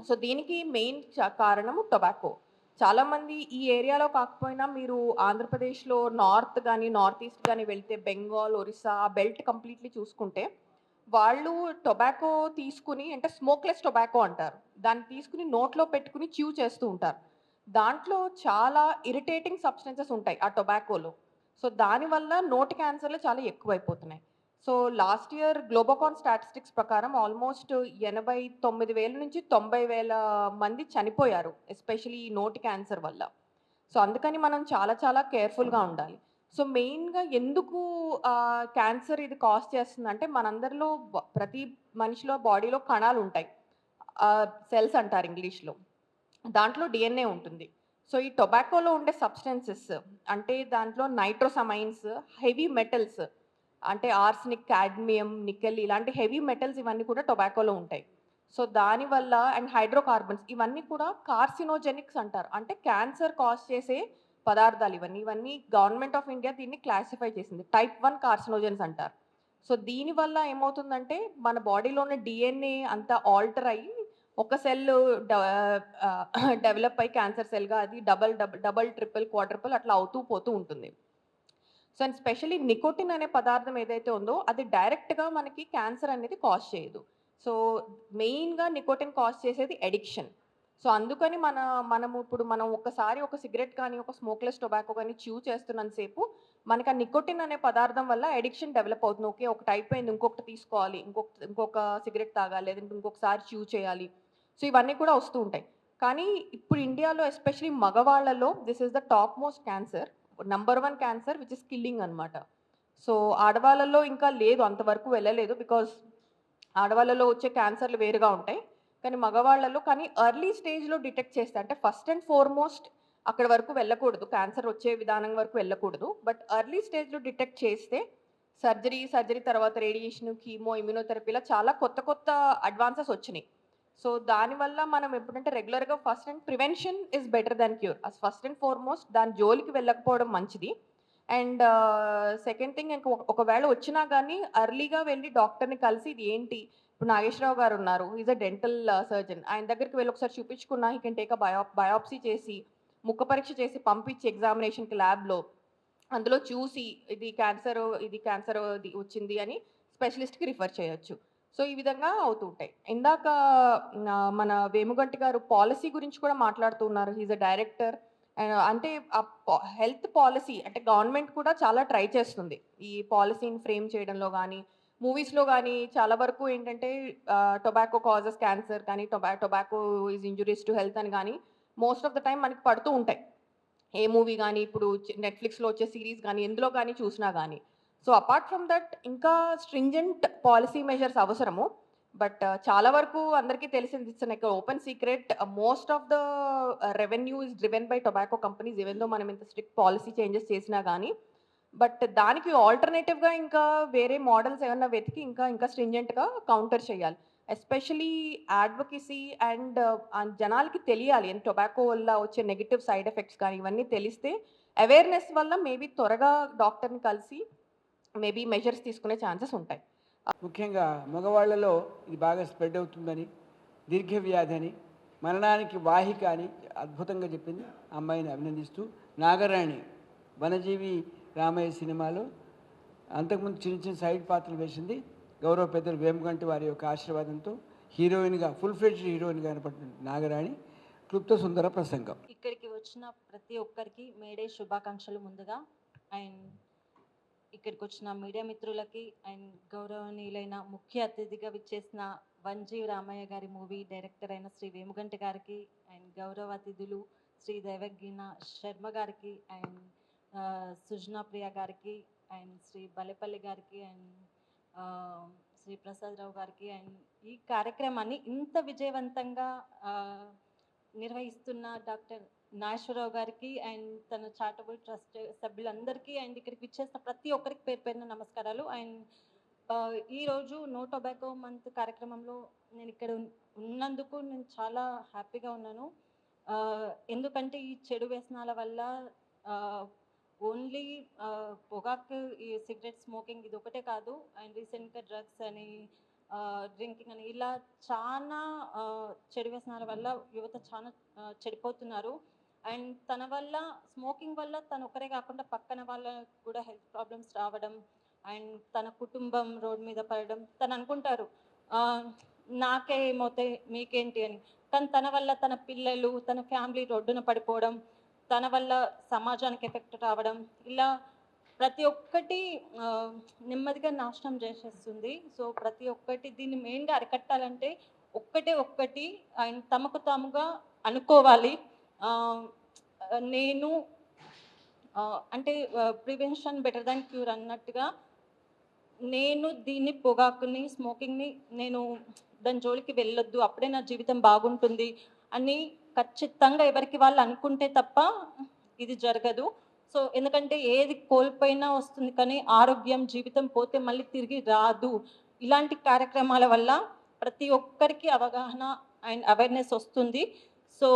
సో దీనికి మెయిన్ కారణము టొబాకో. చాలామంది ఈ ఏరియాలో కాకపోయినా మీరు ఆంధ్రప్రదేశ్లో నార్త్ కానీ నార్త్ ఈస్ట్ కానీ వెళ్తే, బెంగాల్, ఒరిస్సా ఆ బెల్ట్ కంప్లీట్లీ చూసుకుంటే వాళ్ళు టొబాకో తీసుకుని, అంటే స్మోక్లెస్ టొబాకో అంటారు, దాన్ని తీసుకుని నోట్లో పెట్టుకుని చ్యూ చేస్తూ ఉంటారు. దాంట్లో చాలా ఇరిటేటింగ్ సబ్స్టెన్సెస్ ఉంటాయి ఆ టొబాకోలో. సో దానివల్ల నోటి క్యాన్సర్లు చాలా ఎక్కువైపోతున్నాయి. సో లాస్ట్ ఇయర్ గ్లోబోకాన్ స్టాటిస్టిక్స్ ప్రకారం ఆల్మోస్ట్ 89,000 నుంచి 90,000 మంది చనిపోయారు, ఎస్పెషలీ నోటి క్యాన్సర్ వల్ల. సో అందుకని మనం చాలా చాలా కేర్ఫుల్గా ఉండాలి. సో మెయిన్గా ఎందుకు క్యాన్సర్ ఇది కాజ్ చేస్తుంది అంటే మనందరిలో ప్రతి మనిషిలో బాడీలో కణాలు ఉంటాయి, సెల్స్ అంటారు ఇంగ్లీష్లో. దాంట్లో డిఎన్ఏ ఉంటుంది. సో ఈ టొబాకోలో ఉండే సబ్స్టెన్సెస్ అంటే దాంట్లో నైట్రోసమైన్స్, హెవీ మెటల్స్ అంటే ఆర్సనిక్, కాడ్మియం, నికెల్ ఇలాంటి హెవీ మెటల్స్ ఇవన్నీ కూడా టొబాకోలో ఉంటాయి. సో దానివల్ల అండ్ హైడ్రోకార్బన్స్ ఇవన్నీ కూడా కార్సినోజెనిక్స్ అంటారు. అంటే క్యాన్సర్ కాజ్ చేసే పదార్థాలు ఇవన్నీ గవర్నమెంట్ ఆఫ్ ఇండియా దీన్ని క్లాసిఫై చేసింది. టైప్ 1 కార్సినోజెన్స్ అంటారు. సో దీనివల్ల ఏమవుతుందంటే మన బాడీలో ఉన్న డిఎన్ఏ అంతా ఆల్టర్ అయ్యి ఒక సెల్ డెవలప్ అయ్యి క్యాన్సర్ సెల్గా అది డబల్ ట్రిపుల్ క్వాడ్రపుల్ అట్లా అవుతూ పోతూ ఉంటుంది. సో అండ్ స్పెషలీ నికోటిన్ అనే పదార్థం ఏదైతే ఉందో అది డైరెక్ట్గా మనకి క్యాన్సర్ అనేది కాజ్ చేయదు. సో మెయిన్గా నికోటిన్ కాజ్ చేసేది ఎడిక్షన్. సో అందుకని మనము ఇప్పుడు ఒక్కసారి ఒక సిగరెట్ కానీ ఒక స్మోక్లెస్ టొబాకో కానీ చేస్తున్నంతసేపు మనకు ఆ నికోటిన్ అనే పదార్థం వల్ల ఎడిక్షన్ డెవలప్ అవుతుంది. ఓకే, ఒకటి అయిపోయింది, ఇంకొకటి తీసుకోవాలి, ఇంకొక సిగరెట్ తాగాలి, లేదంటే ఇంకొకసారి చేయాలి. సో ఇవన్నీ కూడా వస్తూ ఉంటాయి. కానీ ఇప్పుడు ఇండియాలో ఎస్పెషలీ మగవాళ్ళలో this is the top most cancer, number 1 cancer which is killing అనమాట. సో ఆడవాళ్ళలో ఇంకా లేదు, అంతవరకు వెళ్ళలేదు. బికాజ్ ఆడవాళ్ళలో వచ్చే క్యాన్సర్లు వేరుగా ఉంటాయి, కానీ మగవాళ్ళలో కానీ ఎర్లీ స్టేజ్లో డిటెక్ట్ చేస్తే అంటే ఫస్ట్ అండ్ ఫార్మోస్ట్ అక్కడ వరకు వెళ్ళకూడదు, క్యాన్సర్ వచ్చే విధానం వరకు వెళ్ళకూడదు. బట్ ఎర్లీ స్టేజ్లో డిటెక్ట్ చేస్తే సర్జరీ తర్వాత రేడియేషన్, కీమో, ఇమ్యూనోథెరపీలో చాలా కొత్త అడ్వాన్సెస్ వచ్చినాయి. సో దానివల్ల మనం ఎప్పుడంటే రెగ్యులర్గా first and prevention is better than cure. As first and foremost దాని జోలికి వెళ్ళకపోవడం మంచిది. అండ్ సెకండ్ థింగ్ ఒకవేళ వచ్చినా కానీ అర్లీగా వెళ్ళి డాక్టర్ని కలిసి ఇది ఏంటి, ఇప్పుడు నాగేశ్వరరావు గారు ఉన్నారు, ఈజ్ అ డెంటల్ సర్జన్, ఆయన దగ్గరికి వెళ్ళి ఒకసారి చూపించుకున్నా he can take a biopsy చేసి ముక్క పరీక్ష చేసి పంపించి ఎగ్జామినేషన్కి ల్యాబ్లో అందులో చూసి ఇది క్యాన్సర్ ఇది వచ్చింది అని స్పెషలిస్ట్కి రిఫర్ చేయొచ్చు. సో ఈ విధంగా అవుతుంటాయి. ఇందాక మన వేముగంటి గారు పాలసీ గురించి కూడా మాట్లాడుతున్నారు. He's a director. అంటే హెల్త్ పాలసీ అంటే గవర్నమెంట్ కూడా చాలా ట్రై చేస్తుంది ఈ పాలసీని ఫ్రేమ్ చేయడంలో. కానీ మూవీస్లో కానీ చాలా వరకు ఏంటంటే టొబాకో కాజెస్ క్యాన్సర్ కానీ tobacco is injuries to health అని కానీ మోస్ట్ ఆఫ్ ద టైం మనకి పడుతూ ఉంటాయి. ఏ మూవీ కానీ ఇప్పుడు నెట్ఫ్లిక్స్లో వచ్చే సిరీస్ కానీ ఎందులో కానీ చూసినా కానీ. సో అపార్ట్ ఫ్రమ్ దట్ ఇంకా స్ట్రింజెంట్ పాలసీ మెజర్స్ అవసరము. బట్ చాలా వరకు అందరికీ తెలిసింది, it's like open secret, most of the revenue is driven by tobacco companies even though మనం ఇంత స్ట్రిక్ట్ పాలసీ చేంజెస్ చేసినా కానీ. బట్ దానికి ఆల్టర్నేటివ్గా ఇంకా వేరే మోడల్స్ ఏమన్నా వెతికి ఇంకా స్ట్రింజెంట్గా కౌంటర్ చేయాలి. ఎస్పెషలీ అడ్వొకసీ అండ్ జనాలకి తెలియాలి టొబాకో వల్ల వచ్చే నెగిటివ్ సైడ్ ఎఫెక్ట్స్ కానీ ఇవన్నీ తెలిస్తే అవేర్నెస్ వల్ల మేబీ త్వరగా డాక్టర్ని కలిసి మేబీ మెజర్స్ తీసుకునే ఛాన్సెస్ ఉంటాయి. ముఖ్యంగా మగవాళ్లలో ఇది బాగా స్ప్రెడ్ అవుతుందని, దీర్ఘవ్యాధి అని, మరణానికి వాహిక అని అద్భుతంగా చెప్పింది. అమ్మాయిని అభినందిస్తూ నాగరాణి వనజీవి రామయ్య సినిమాలో అంతకుముందు చిన్న సైడ్ పాత్రలు వేసింది. గౌరవ పెద్దలు వేముగంటి వారి యొక్క ఆశీర్వాదంతో హీరోయిన్గా ఫుల్ ఫ్లెడ్జ్డ్ హీరోయిన్గా కనపడుతుంది నాగరాణి. క్లుప్త సుందర ప్రసంగం. ఇక్కడికి వచ్చిన ప్రతి ఒక్కరికి మేడే శుభాకాంక్షలు ముందుగా. అండ్ ఇక్కడికి వచ్చిన మీడియా మిత్రులకి అండ్ గౌరవనీయులైన ముఖ్య అతిథిగా విచ్చేసిన వనజీవి రామయ్య గారి మూవీ డైరెక్టర్ అయిన శ్రీ వేముగంటి గారికి అండ్ గౌరవ అతిథులు శ్రీ దైవజ్ఞ శర్మ గారికి అండ్ సుజనా ప్రియ గారికి అండ్ శ్రీ బలెపల్లి గారికి అండ్ శ్రీ ప్రసాదరావు గారికి అండ్ ఈ కార్యక్రమాన్ని ఇంత విజయవంతంగా నిర్వహిస్తున్న డాక్టర్ నాగేశ్వరరావు గారికి అండ్ తన చారిటబుల్ ట్రస్ట్ సభ్యులందరికీ అండ్ ఇక్కడికి విచ్చేసిన ప్రతి ఒక్కరికి పేరు పేరున నమస్కారాలు. అండ్ ఈరోజు నో టొబాకో మంత్ కార్యక్రమంలో నేను ఇక్కడ ఉన్నందుకు నేను చాలా హ్యాపీగా ఉన్నాను. ఎందుకంటే ఈ చెడు వ్యసనాల వల్ల ఓన్లీ పొగాకు, ఈ సిగరెట్ స్మోకింగ్ ఇది ఒకటే కాదు, అండ్ రీసెంట్గా డ్రగ్స్ అని డ్రింకింగ్ అని ఇలా చాలా చెడు వ్యసనాల వల్ల యువత చాలా చెడిపోతున్నారు. అండ్ తన వల్ల స్మోకింగ్ వల్ల తను ఒకరే కాకుండా పక్కన వాళ్ళకు కూడా హెల్త్ ప్రాబ్లమ్స్ రావడం అండ్ తన కుటుంబం రోడ్ మీద పడడం. తను అనుకుంటారు నాకే ఏమవుతాయి మీకేంటి అని, కానీ తన వల్ల తన పిల్లలు తన ఫ్యామిలీ రోడ్డున పడిపోవడం, తన వల్ల సమాజానికి ఎఫెక్ట్ రావడం, ఇలా ప్రతి ఒక్కటి నెమ్మదిగా నాశనం చేసేస్తుంది. సో ప్రతి ఒక్కటి దీన్ని మెయిన్గా అరికట్టాలంటే ఒక్కటి అండ్ తమకు తాముగా అనుకోవాలి. నేను అంటే ప్రివెన్షన్ బెటర్ దాన్ క్యూర్ అన్నట్టుగా నేను దీన్ని పొగాకుని స్మోకింగ్ని నేను దాని జోలికి వెళ్ళొద్దు, అప్పుడే నా జీవితం బాగుంటుంది అని ఖచ్చితంగా ఎవరికి వాళ్ళు అనుకుంటే తప్ప ఇది జరగదు. సో ఎందుకంటే ఏది కోల్పోయినా వస్తుంది, కానీ ఆరోగ్యం జీవితం పోతే మళ్ళీ తిరిగి రాదు. ఇలాంటి కార్యక్రమాల వల్ల ప్రతి ఒక్కరికి అవగాహన అండ్ అవేర్నెస్ వస్తుంది. సో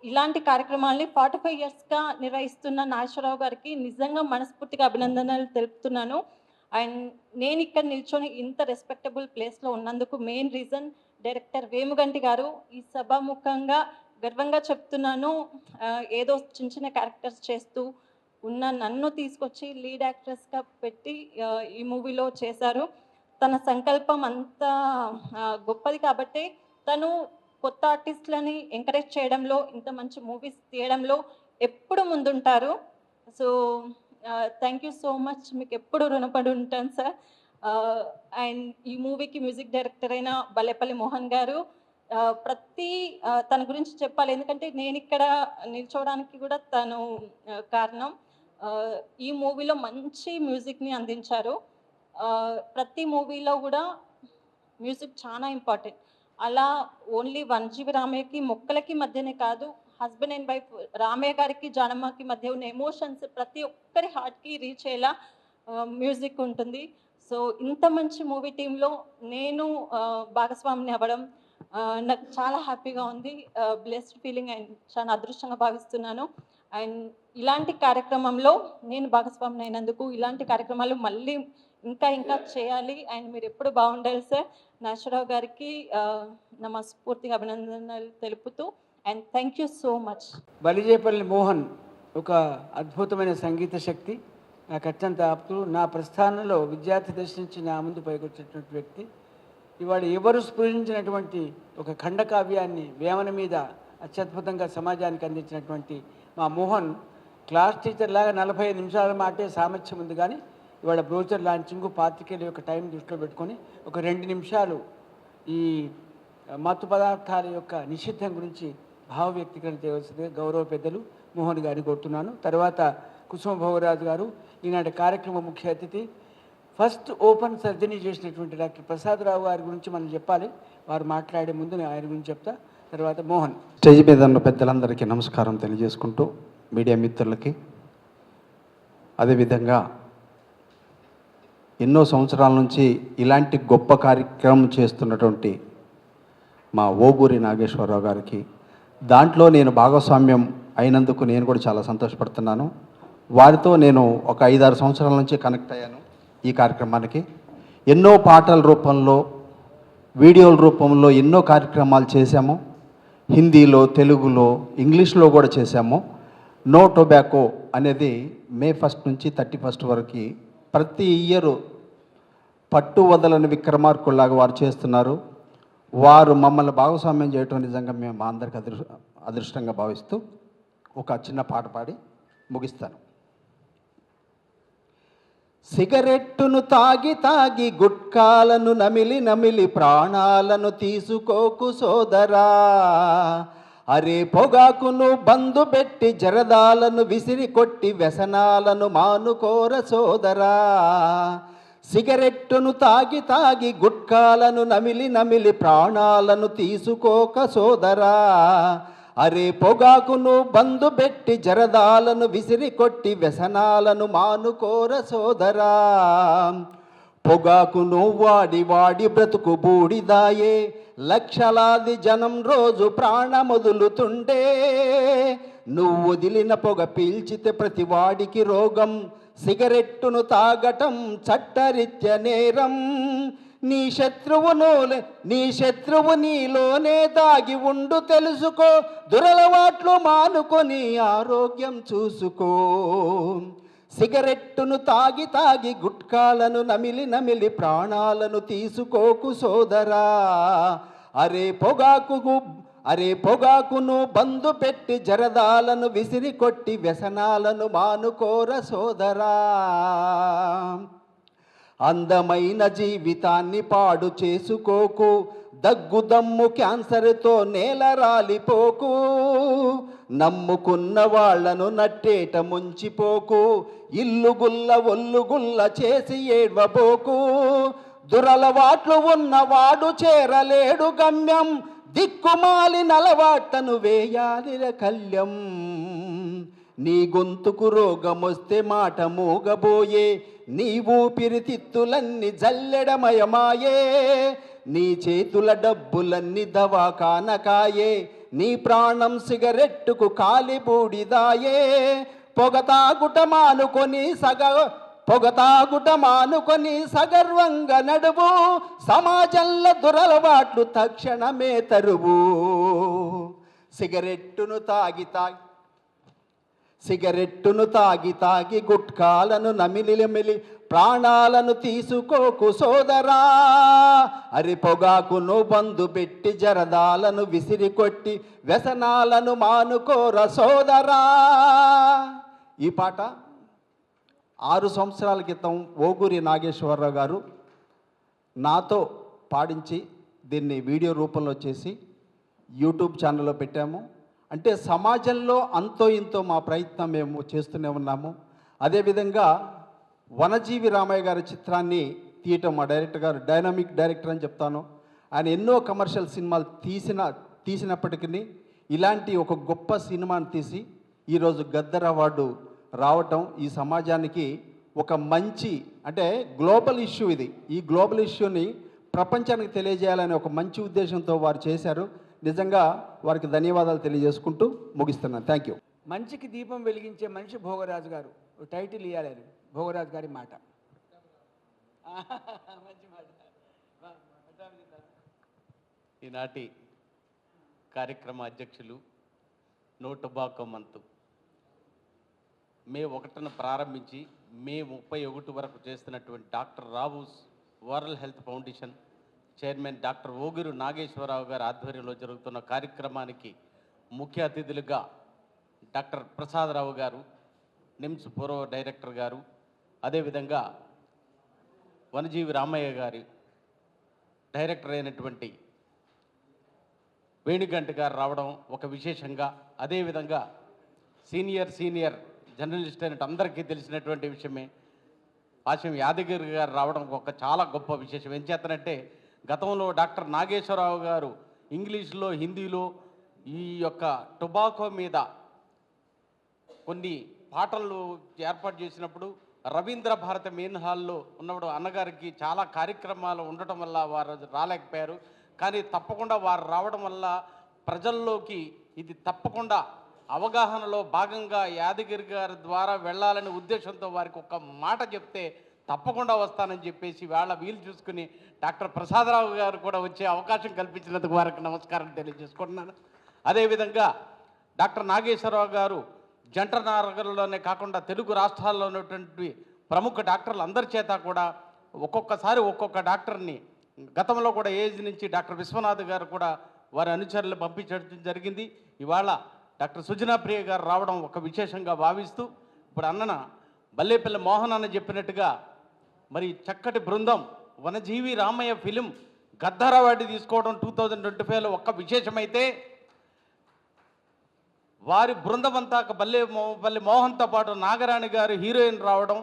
ఇలాంటి కార్యక్రమాల్ని 45 ఇయర్స్గా నిర్వహిస్తున్న నాగేశ్వరరావు గారికి నిజంగా మనస్ఫూర్తిగా అభినందనలు తెలుపుతున్నాను. అండ్ నేను ఇక్కడ నిల్చొని ఇంత రెస్పెక్టబుల్ ప్లేస్లో ఉన్నందుకు మెయిన్ రీజన్ డైరెక్టర్ వేముగంటి గారు. ఈ సభాముఖంగా గర్వంగా చెప్తున్నాను, ఏదో చిన్న చిన్న క్యారెక్టర్స్ చేస్తూ ఉన్న నన్ను తీసుకొచ్చి లీడ్ యాక్ట్రెస్గా పెట్టి ఈ మూవీలో చేశారు. తన సంకల్పం అంత గొప్పది కాబట్టి తను కొత్త ఆర్టిస్టులని ఎంకరేజ్ చేయడంలో, ఇంత మంచి మూవీస్ తీయడంలో ఎప్పుడు ముందుంటారు. So thank you so much, మీకు ఎప్పుడు రుణపడి ఉంటాను సార్. అండ్ ఈ మూవీకి మ్యూజిక్ డైరెక్టర్ అయిన బల్లేపల్లి మోహన్ గారు, తన గురించి చెప్పాలి, ఎందుకంటే నేను ఇక్కడ నిల్చోవడానికి కూడా తను కారణం. ఈ మూవీలో మంచి మ్యూజిక్ని అందించారు. ప్రతి మూవీలో కూడా మ్యూజిక్ చాలా ఇంపార్టెంట్. అలా ఓన్లీ వన్జీవి రామయ్యకి మొక్కలకి మధ్యనే కాదు, హస్బెండ్ అండ్ వైఫ్ రామయ్య గారికి జానమ్మకి మధ్య ఉన్న ఎమోషన్స్ ప్రతి ఒక్కరి హార్ట్కి రీచ్ అయ్యేలా మ్యూజిక్ ఉంటుంది. సో ఇంత మంచి మూవీ టీంలో నేను భాగస్వామిని అవ్వడం నాకు చాలా హ్యాపీగా ఉంది. బ్లెస్డ్ ఫీలింగ్ అండ్ చాలా అదృష్టంగా భావిస్తున్నాను. అండ్ ఇలాంటి కార్యక్రమంలో నేను భాగస్వామిని అయినందుకు ఇలాంటి కార్యక్రమాలు మళ్ళీ ఇంకా ఇంకా చేయాలి. అండ్ మీరు ఎప్పుడు బాగుండాలి సార్. నాగేశ్వరరావు గారికి నా మనస్ఫూర్తిగా అభినందనలు తెలుపుతూ and thank you so much. Balijepalli Mohan ఒక అద్భుతమైన సంగీత శక్తి. నాకు అత్యంత ఆప్తుడు. నా ప్రస్థానంలో విద్యార్థి దశ నుంచి నా ముందు పైకొచ్చేటువంటి వ్యక్తి. ఇవాళ ఎవరు స్ఫురించినటువంటి ఒక ఖండకావ్యాన్ని వేమన మీద అత్యద్భుతంగా సమాజానికి అందించినటువంటి మా మోహన్ క్లాస్ టీచర్ లాగా 45 నిమిషాల మాటే సామర్థ్యం ఉంది. కానీ ఇవాళ బ్రోచర్ లాంచింగ్, పాత్రికేయుల యొక్క టైం దృష్టిలో పెట్టుకొని ఒక 2 నిమిషాలు ఈ మత్తు పదార్థాల యొక్క నిషిద్ధం గురించి భావ వ్యక్తీకరణ చేయవలసిందిగా గౌరవ పెద్దలు మోహన్ గారిని కోరుతున్నాను. తర్వాత కుసుమ భోగరాజు గారు, ఈనాటి కార్యక్రమ ముఖ్య అతిథి. ఫస్ట్ ఓపెన్ సర్జరీ చేసినటువంటి డాక్టర్ ప్రసాదరావు గారి గురించి మనం చెప్పాలి. వారు మాట్లాడే ముందు నేను ఆయన గురించి చెప్తా. తర్వాత మోహన్. స్టేజ్ మీద ఉన్న పెద్దలందరికీ నమస్కారం తెలియజేసుకుంటూ, మీడియా మిత్రులకి, అదేవిధంగా ఎన్నో సంవత్సరాల నుంచి ఇలాంటి గొప్ప కార్యక్రమం చేస్తున్నటువంటి మా ఓబూరి నాగేశ్వరరావు గారికి, దాంట్లో నేను భాగస్వామ్యం అయినందుకు నేను కూడా చాలా సంతోషపడుతున్నాను. వారితో నేను ఒక 5-6 సంవత్సరాల నుంచి కనెక్ట్ అయ్యాను ఈ కార్యక్రమానికి. ఎన్నో పాటల రూపంలో, వీడియోల రూపంలో ఎన్నో కార్యక్రమాలు చేశాము. హిందీలో, తెలుగులో, ఇంగ్లీష్లో కూడా చేశాము. నో టొబాకో అనేది May 1 నుంచి 31 వరకు ప్రతి ఇయర్ పట్టు వదలని విక్రమార్కుల్లాగా వారు చేస్తున్నారు. వారు మమ్మల్ని భాగస్వామ్యం చేయటం నిజంగా మేము మా అందరికి అదృష్టంగా భావిస్తూ ఒక చిన్న పాట పాడి ముగిస్తాను. సిగరెట్టును తాగి తాగి గుట్కాలను నమిలి నమిలి ప్రాణాలను తీసుకోకు సోదరా, అరే పొగాకును బందు పెట్టి జరదాలను విసిరి కొట్టి వ్యసనాలను మానుకోర సోదరా. సిగరెట్టును తాగి తాగి గుట్కాలను నమిలి నమిలి ప్రాణాలను తీసుకోక సోదరా, అరే పొగాకును బందు పెట్టి జరదాలను విసిరి కొట్టి వ్యసనాలను మానుకోర సోదరా. పొగాకును వాడి వాడి బ్రతుకు బూడిదాయే, లక్షలాది జనం రోజు ప్రాణమొదులుతుండే. నువ్వు వదిలిన పొగ పీల్చితే ప్రతి వాడికి రోగం, సిగరెట్టును తాగటం చట్టరీత్య నేరం. నీ శత్రువు నీలోనే దాగి ఉండు తెలుసుకో, దురలవాట్లు మానుకొని ఆరోగ్యం చూసుకో. సిగరెట్టును తాగి తాగి గుట్కాలను నమిలి నమిలి ప్రాణాలను తీసుకోకు సోదరా, అరే పొగాకును బందు పెట్టి జరదాలను విసిరి కొట్టి వ్యసనాలను మానుకోర సోదరా. అందమైన జీవితాన్ని పాడు చేసుకోకు, దగ్గుదమ్ము క్యాన్సర్తో నేల రాలిపోకు, నమ్ముకున్న వాళ్లను నట్టేట ముంచిపోకు, ఇల్లుగుల్ల ఒల్లుగుల్ల చేసి ఏడ్వబోకు, దురలవాట్లు ఉన్నవాడు చేరలేడు గమ్యం, దిక్కుమాలి నలవాట్లను వేయాలి కల్యం. నీ గొంతుకు రోగమొస్తే మాట మూగబోయే, నీ ఊపిరితిత్తులన్నీ జల్లెడమయమాయే, నీ చేతుల డబ్బులన్నీ దవాఖానకాయే, నీ ప్రాణం సిగరెట్టుకు కాలి బూడిదాయే. పొగతాగుట మానుకొని సగర్వంగా నడువు, సమాజంలో దురలవాట్లు తక్షణమే తరువు. సిగరెట్టును తాగి గుట్కాలను నమిలి ప్రాణాలను తీసుకోకు సోదరా. అరి పొగాకును బందు పెట్టి జరదాలను విసిరి కొట్టి వ్యసనాలను మానుకోర సోదరా. ఈ పాట 6 సంవత్సరాల క్రితం ఓగూరి నాగేశ్వరరావు గారు నాతో పాడించి దీన్ని వీడియో రూపంలో చేసి యూట్యూబ్ ఛానల్లో పెట్టాము. అంటే సమాజంలో అంతో ఇంతో మా ప్రయత్నం మేము చేస్తూనే ఉన్నాము. అదేవిధంగా వనజీవి రామయ్య గారి చిత్రాన్ని తీయటం మా డైరెక్టర్ గారు డైనమిక్ డైరెక్టర్ అని చెప్తాను. ఆయన ఎన్నో కమర్షియల్ సినిమాలు తీసినప్పటికీ ఇలాంటి ఒక గొప్ప సినిమాని తీసి ఈరోజు గద్దర్ అవార్డు రావటం ఈ సమాజానికి ఒక మంచి, అంటే గ్లోబల్ ఇష్యూ ఇది. ఈ గ్లోబల్ ఇష్యూని ప్రపంచానికి తెలియజేయాలనే ఒక మంచి ఉద్దేశంతో వారు చేశారు. నిజంగా వారికి ధన్యవాదాలు తెలియజేసుకుంటూ ముగిస్తున్నాను. Thank you. మంచికి దీపం వెలిగించే మనిషి భోగరాజు గారు. టైటిల్ ఇవ్వాలి అది, భోగరాజు గారి మాట. మంచి మాట. ఈనాటి కార్యక్రమ అధ్యక్షులు నో టొబాకో మంత్ మే 1న ప్రారంభించి మే 31 వరకు చేస్తున్నటువంటి doctor Rao's world health foundation chairman doctor Ogiru Nageswararao గారి ఆధ్వర్యంలో జరుగుతున్న కార్యక్రమానికి ముఖ్య అతిథులుగా డాక్టర్ ప్రసాదరావు గారు, నిమ్స్ పూర్వ డైరెక్టర్ గారు, అదేవిధంగా వనజీవి రామయ్య గారి డైరెక్టర్ అయినటువంటి వేణుగంటి గారు రావడం ఒక విశేషంగా, అదేవిధంగా సీనియర్ జర్నలిస్ట్ అయినట్టు అందరికీ తెలిసినటువంటి విషయమే పాశం యాదగిరి గారు రావడం ఒక చాలా గొప్ప విశేషం. ఏం చేతనంటే గతంలో డాక్టర్ నాగేశ్వరరావు గారు ఇంగ్లీష్లో, హిందీలో ఈ యొక్క టొబాకో మీద కొన్ని పాటలు ఏర్పాటు చేసినప్పుడు రవీంద్ర భారత మెయిన్ హాల్లో ఉన్నప్పుడు అన్నగారికి చాలా కార్యక్రమాలు ఉండటం వల్ల వారు రాలేకపోయారు. కానీ తప్పకుండా వారు రావడం వల్ల ప్రజల్లోకి ఇది తప్పకుండా అవగాహనలో భాగంగా యాదగిరి గారి ద్వారా వెళ్ళాలనే ఉద్దేశంతో వారికి ఒక మాట చెప్తే తప్పకుండా వస్తానని చెప్పేసి వాళ్ళ వీలు చూసుకుని డాక్టర్ ప్రసాదరావు గారు కూడా వచ్చే అవకాశం కల్పించినందుకు వారికి నమస్కారం తెలియజేసుకుంటున్నాను. అదేవిధంగా డాక్టర్ నాగేశ్వరరావు గారు జంట నగరంలోనే కాకుండా తెలుగు రాష్ట్రాల్లో ఉన్నటువంటి ప్రముఖ డాక్టర్లు అందరి చేత కూడా ఒక్కొక్కసారి ఒక్కొక్క డాక్టర్ని గతంలో కూడా ఏజ్ నుంచి డాక్టర్ విశ్వనాథ్ గారు కూడా వారి అనుచరులు పంపించడం జరిగింది. ఇవాళ డాక్టర్ సుజనా ప్రియ గారు రావడం ఒక విశేషంగా భావిస్తూ, ఇప్పుడు అన్నన బల్లేపల్లి మోహన్ అన్న చెప్పినట్టుగా మరి చక్కటి బృందం వనజీవి రామయ్య ఫిలిం గద్దర్ అవార్డు తీసుకోవడం 2025లో ఒక్క విశేషమైతే, వారి బృందం అంతా బల్లి మోహన్తో పాటు నాగరాణి గారు హీరోయిన్ రావడం,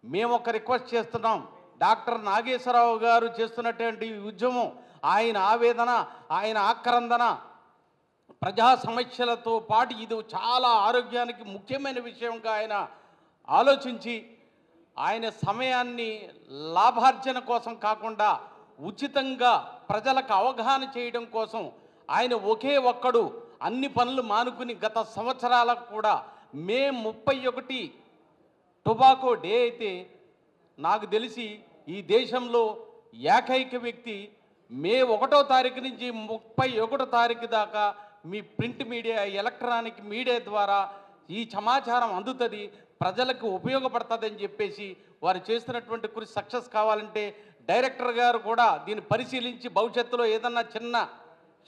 మేము ఒక రిక్వెస్ట్ చేస్తున్నాం. డాక్టర్ నాగేశ్వరరావు గారు చేస్తున్నటువంటి ఉద్యమం, ఆయన ఆవేదన, ఆయన ఆక్రందన, ప్రజా సమస్యలతో పాటు ఇది చాలా ఆరోగ్యానికి ముఖ్యమైన విషయంగా ఆయన ఆలోచించి ఆయన సమయాన్ని లాభార్జన కోసం కాకుండా ఉచితంగా ప్రజలకు అవగాహన చేయడం కోసం ఆయన ఒకే ఒక్కడు అన్ని పనులు మానుకుని గత సంవత్సరాలకు కూడా మే 31 టొబాకో డే అయితే నాకు తెలిసి ఈ దేశంలో ఏకైక వ్యక్తి మే 1వ తారీఖు నుంచి 31వ తారీఖు దాకా me print media, electronic media ద్వారా ఈ సమాచారం అందుతుంది, ప్రజలకు ఉపయోగపడుతుందని చెప్పేసి వారు చేస్తున్నటువంటి కృషి సక్సెస్ కావాలంటే డైరెక్టర్ గారు కూడా దీన్ని పరిశీలించి భవిష్యత్తులో ఏదన్నా చిన్న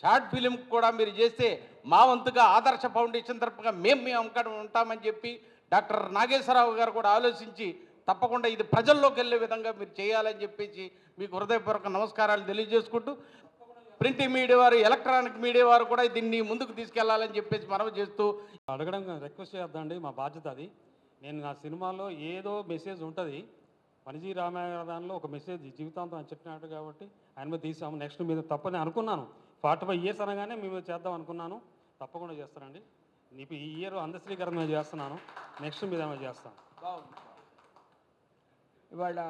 షార్ట్ ఫిలిం కూడా మీరు చేస్తే మా వంతుగా ఆదర్శ ఫౌండేషన్ తరపుగా మేము ఉంటామని చెప్పి డాక్టర్ నాగేశ్వరరావు గారు కూడా ఆలోచించి తప్పకుండా ఇది ప్రజల్లోకి వెళ్ళే విధంగా మీరు చేయాలని చెప్పేసి మీకు హృదయపూర్వక నమస్కారాలు తెలియజేసుకుంటూ ప్రింట్ మీడియా వారు, ఎలక్ట్రానిక్ మీడియా వారు కూడా దీన్ని ముందుకు తీసుకెళ్లాలని చెప్పేసి మనవి చేస్తూ అడగడం రిక్వెస్ట్ చేద్దామండి, మా బాధ్యత అది. నేను నా సినిమాలో ఏదో మెసేజ్ ఉంటుంది, పనిజీ రామయ్య దానిలో ఒక మెసేజ్ జీవితాంతం అని చెప్పినాడు కాబట్టి ఆయన మీద తీసాము. నెక్స్ట్ మీద తప్పని అనుకున్నాను, 45 years అనగానే మేము చేద్దాం అనుకున్నాను. తప్పకుండా చేస్తానండి. నీకు ఈ ఇయర్ అందశ్రీకరణ మీద చేస్తున్నాను, నెక్స్ట్ మీద చేస్తాను. ఇవాళ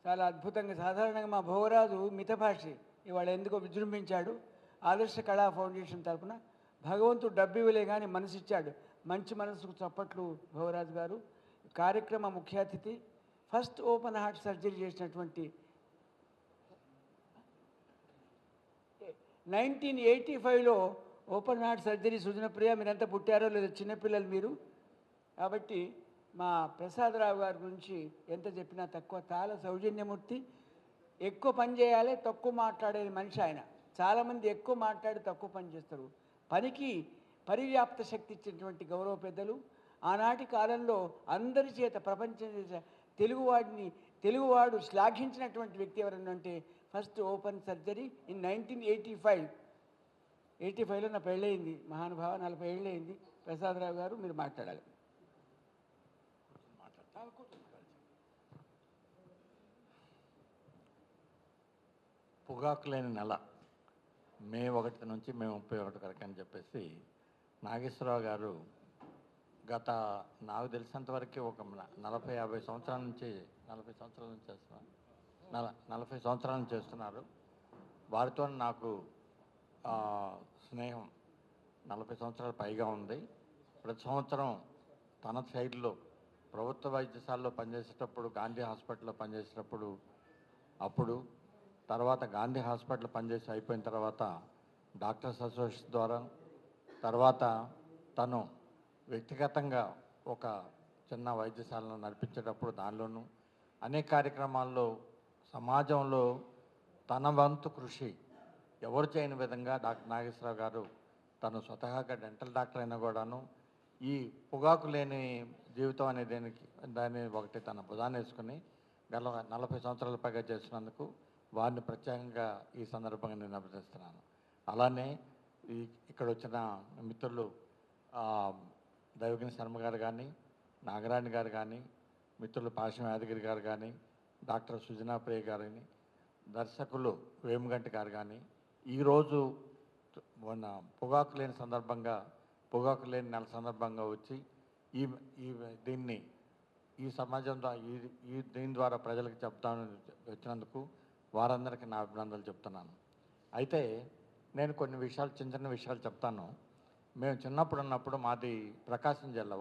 చాలా అద్భుతంగా, సాధారణంగా మా భోగరాజు మితభాషి ఇవాళ ఎందుకో విజృంభించాడు. ఆదర్శ కళా ఫౌండేషన్ తరఫున భగవంతుడు డబ్బు ఇవ్వలే కానీ మనసు ఇచ్చాడు. మంచి మనసుకు చప్పట్లు భోగరాజు గారు. కార్యక్రమ ముఖ్య అతిథి ఫస్ట్ ఓపెన్ హార్ట్ సర్జరీ చేసినటువంటి 1985లో ఓపెన్ హార్ట్ సర్జరీ సుజనప్రియ, మీరంతా పుట్టారో లేదో చిన్నపిల్లలు మీరు. కాబట్టి మా ప్రసాదరావు గారి గురించి ఎంత చెప్పినా తక్కువ. చాలా సౌజన్యమూర్తి, ఎక్కువ పని చేయాలి, తక్కువ మాట్లాడే మనిషి ఆయన. చాలామంది ఎక్కువ మాట్లాడి తక్కువ పని చేస్తారు. పనికి పరివ్యాప్త శక్తి ఇచ్చినటువంటి గౌరవ పెద్దలు. ఆనాటి కాలంలో అందరి చేత ప్రపంచం తెలుగువాడు శ్లాఘించినటువంటి వ్యక్తి ఎవరన్నంటే ఫస్ట్ ఓపెన్ సర్జరీ ఇన్ 1985. 85లో నా పెళ్ళయింది మహానుభావ, 40 ఏళ్ళు అయింది. ప్రసాదరావు గారు మీరు మాట్లాడాలి. పొగాకు లేని నెల మే 1 నుంచి మే 31 వరకు అని చెప్పేసి నాగేశ్వరరావు గారు గత నాకు తెలిసినంతవరకు ఒక 40-50 సంవత్సరాల నుంచి 40 సంవత్సరాల నుంచి చేస్తున్నారు, 40 సంవత్సరాల నుంచి చేస్తున్నారు. వారితో నాకు స్నేహం 40 సంవత్సరాల పైగా ఉంది. ప్రతి సంవత్సరం తన సైడ్లో ప్రభుత్వ వైద్యశాలలో పనిచేసేటప్పుడు, గాంధీ హాస్పిటల్లో పనిచేసేటప్పుడు, అప్పుడు తర్వాత గాంధీ హాస్పిటల్ పనిచేసి అయిపోయిన తర్వాత డాక్టర్స్ అసోసియేషన్ ద్వారా, తర్వాత తను వ్యక్తిగతంగా ఒక చిన్న వైద్యశాలను నడిపించేటప్పుడు దానిలోనూ అనేక కార్యక్రమాల్లో సమాజంలో తన వంతు కృషి ఎవరు చేయని విధంగా డాక్టర్ నాగేశ్వరరావు గారు తను స్వతహాగా డెంటల్ డాక్టర్ అయినా కూడాను ఈ పొగాకు లేని జీవితం అనే దాన్ని ఒకటి తన భుజాన్ని వేసుకుని 40 సంవత్సరాల పైగా చేస్తున్నందుకు వారిని ప్రత్యేకంగా ఈ సందర్భంగా నేను అభినందిస్తున్నాను. అలానే ఇక్కడ వచ్చిన మిత్రులు దైవగిని శర్మ గారు కానీ, నాగరాణి గారు కానీ, మిత్రులు పాశం యాదగిరి గారు కానీ, డాక్టర్ సుజనా ప్రియ గారిని, దర్శకులు వేముగంటి గారు కానీ, ఈరోజు మొన్న పొగాకు లేని సందర్భంగా, పొగాకు లేని నెల సందర్భంగా వచ్చి దీన్ని ఈ సమాజం దీని ద్వారా ప్రజలకు చెప్తామని వచ్చినందుకు వారందరికీ నా అభినందనలు చెప్తున్నాను. అయితే నేను కొన్ని విషయాలు, చిన్న విషయాలు చెప్తాను. మేము చిన్నప్పుడు ఉన్నప్పుడు మాది ప్రకాశం జిల్లా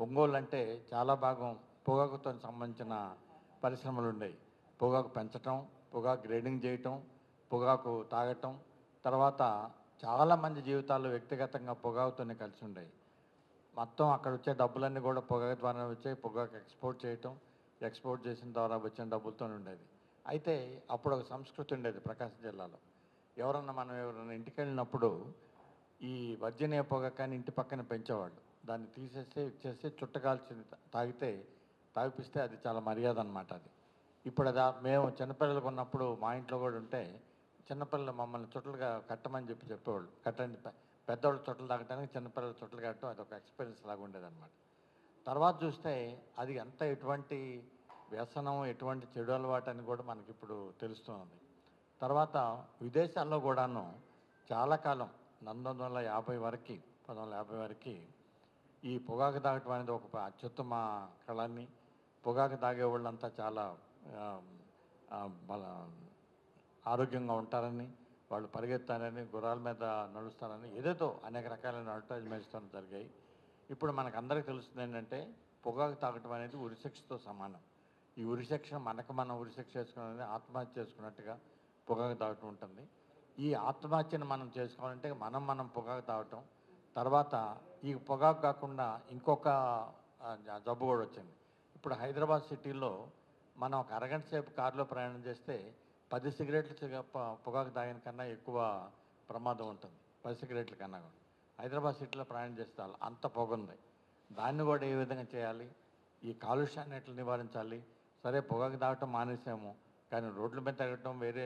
ఒంగోలు అంటే చాలా భాగం పొగాకుతో సంబంధించిన పరిశ్రమలు ఉండేవి. పొగాకు పెంచటం, పొగాకు గ్రేడింగ్ చేయటం, పొగాకు తాగటం, తర్వాత చాలామంది జీవితాల్లో వ్యక్తిగతంగా పొగాకుతోనే కలిసి ఉండేవి. మొత్తం అక్కడ వచ్చే డబ్బులన్నీ కూడా పొగాకు ద్వారా వచ్చే పొగాకు ఎక్స్పోర్ట్ చేసిన ద్వారా వచ్చిన డబ్బులతో ఉండేది. అయితే అప్పుడు ఒక సంస్కృతి ఉండేది ప్రకాశం జిల్లాలో. మనం ఎవరన్నా ఇంటికి వెళ్ళినప్పుడు ఈ వర్జనీయ పొగాకాన్ని ఇంటి పక్కన పెంచేవాళ్ళు. దాన్ని ఇచ్చేసి చుట్టగాల్చి తాగిపిస్తే అది చాలా మర్యాద అనమాట. అది ఇప్పుడు మేము చిన్నపిల్లలకు ఉన్నప్పుడు మా ఇంట్లో కూడా ఉంటే చిన్నపిల్లలు మమ్మల్ని చుట్టలుగా కట్టమని చెప్పేవాళ్ళు. కట్టండి, పెద్దవాళ్ళు చుట్టలు తాగటానికి చిన్నపిల్లలు చుట్టలు కట్టడం అది ఒక ఎక్స్పీరియన్స్ లాగా ఉండేదన్నమాట. తర్వాత చూస్తే అది ఎటువంటి వ్యసనం, ఎటువంటి చెడు అలవాటు అని కూడా మనకి ఇప్పుడు తెలుస్తుంది. తర్వాత విదేశాల్లో కూడాను చాలా కాలం 1950 వరకు ఈ పొగాకు తాగటం అనేది ఒక అత్యుత్తమ కళని, పొగాకు తాగే వాళ్ళంతా చాలా ఆరోగ్యంగా ఉంటారని, వాళ్ళు పరిగెత్తారని, గుర్రాల మీద నడుస్తారని, ఏదేదో అనేక రకాలైన అడ్వర్టైజ్మెంట్స్ జరిగాయి. ఇప్పుడు మనకు అందరికీ తెలుస్తుంది ఏంటంటే పొగాకు తాగటం అనేది ఉరిశిక్షతో సమానం. ఈ ఉరిశిక్ష మనం ఉరిశిక్ష చేసుకునేది ఆత్మహత్య చేసుకున్నట్టుగా పొగాకు తాగటం ఉంటుంది. ఈ ఆత్మహత్యను మనం చేసుకోవాలంటే మనం పొగాకు తాగటం. తర్వాత ఈ పొగాకు కాకుండా ఇంకొక జబ్బు కూడా వచ్చింది. ఇప్పుడు హైదరాబాద్ సిటీలో మనం ఒక అరగంట సేపు కారులో ప్రయాణం చేస్తే 10 సిగరెట్లు పొగాకు తాగిన కన్నా ఎక్కువ ప్రమాదం ఉంటుంది. 10 సిగరెట్ల కన్నా కూడా హైదరాబాద్ సిటీలో ప్రయాణం చేస్తే అంత పొగ ఉంది. దాన్ని కూడా ఏ విధంగా చేయాలి, ఈ కాలుష్యాన్ని ఎట్లా నివారించాలి? సరే పొగాకు తాగటం మానేసాము, కానీ రోడ్ల మీద తిరగటం, వేరే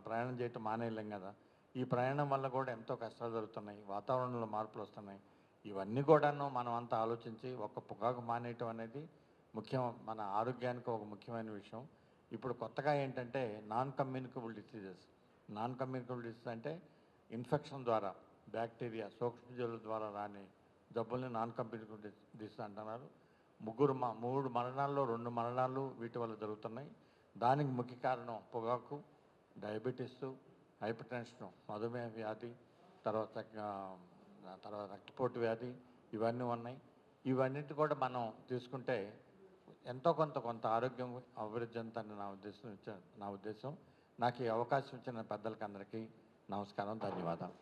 ప్రయాణం చేయటం మానేయలేం కదా. ఈ ప్రయాణం వల్ల కూడా ఎంతో కష్టాలు జరుగుతున్నాయి, వాతావరణంలో మార్పులు వస్తున్నాయి. ఇవన్నీ కూడాను మనం అంతా ఆలోచించి ఒక పొగాకు మానేయటం అనేది ముఖ్యం, మన ఆరోగ్యానికి ఒక ముఖ్యమైన విషయం. ఇప్పుడు కొత్తగా ఏంటంటే నాన్ కమ్యూనికబుల్ డిసీజెస్ అంటే ఇన్ఫెక్షన్ ద్వారా, బ్యాక్టీరియా, సూక్ష్మజీవుల ద్వారా రాని జబ్బుల్ని నాన్ కమ్యూనికబుల్ డిసీజ్ అంటున్నారు. 3 మరణాల్లో 2 మరణాలు వీటి వల్ల జరుగుతున్నాయి. దానికి ముఖ్య కారణం పొగాకు, డయాబెటీస్, హైపర్ టెన్షన్, మధుమేహ వ్యాధి, తర్వాత రక్తపోటు వ్యాధి, ఇవన్నీ ఉన్నాయి. ఇవన్నిటి కూడా మనం తీసుకుంటే ఎంతో కొంత ఆరోగ్యం అభివృద్ధి అంతని నా ఉద్దేశం. నాకు ఈ అవకాశం ఇచ్చిన పెద్దలకి అందరికీ నమస్కారం, ధన్యవాదాలు.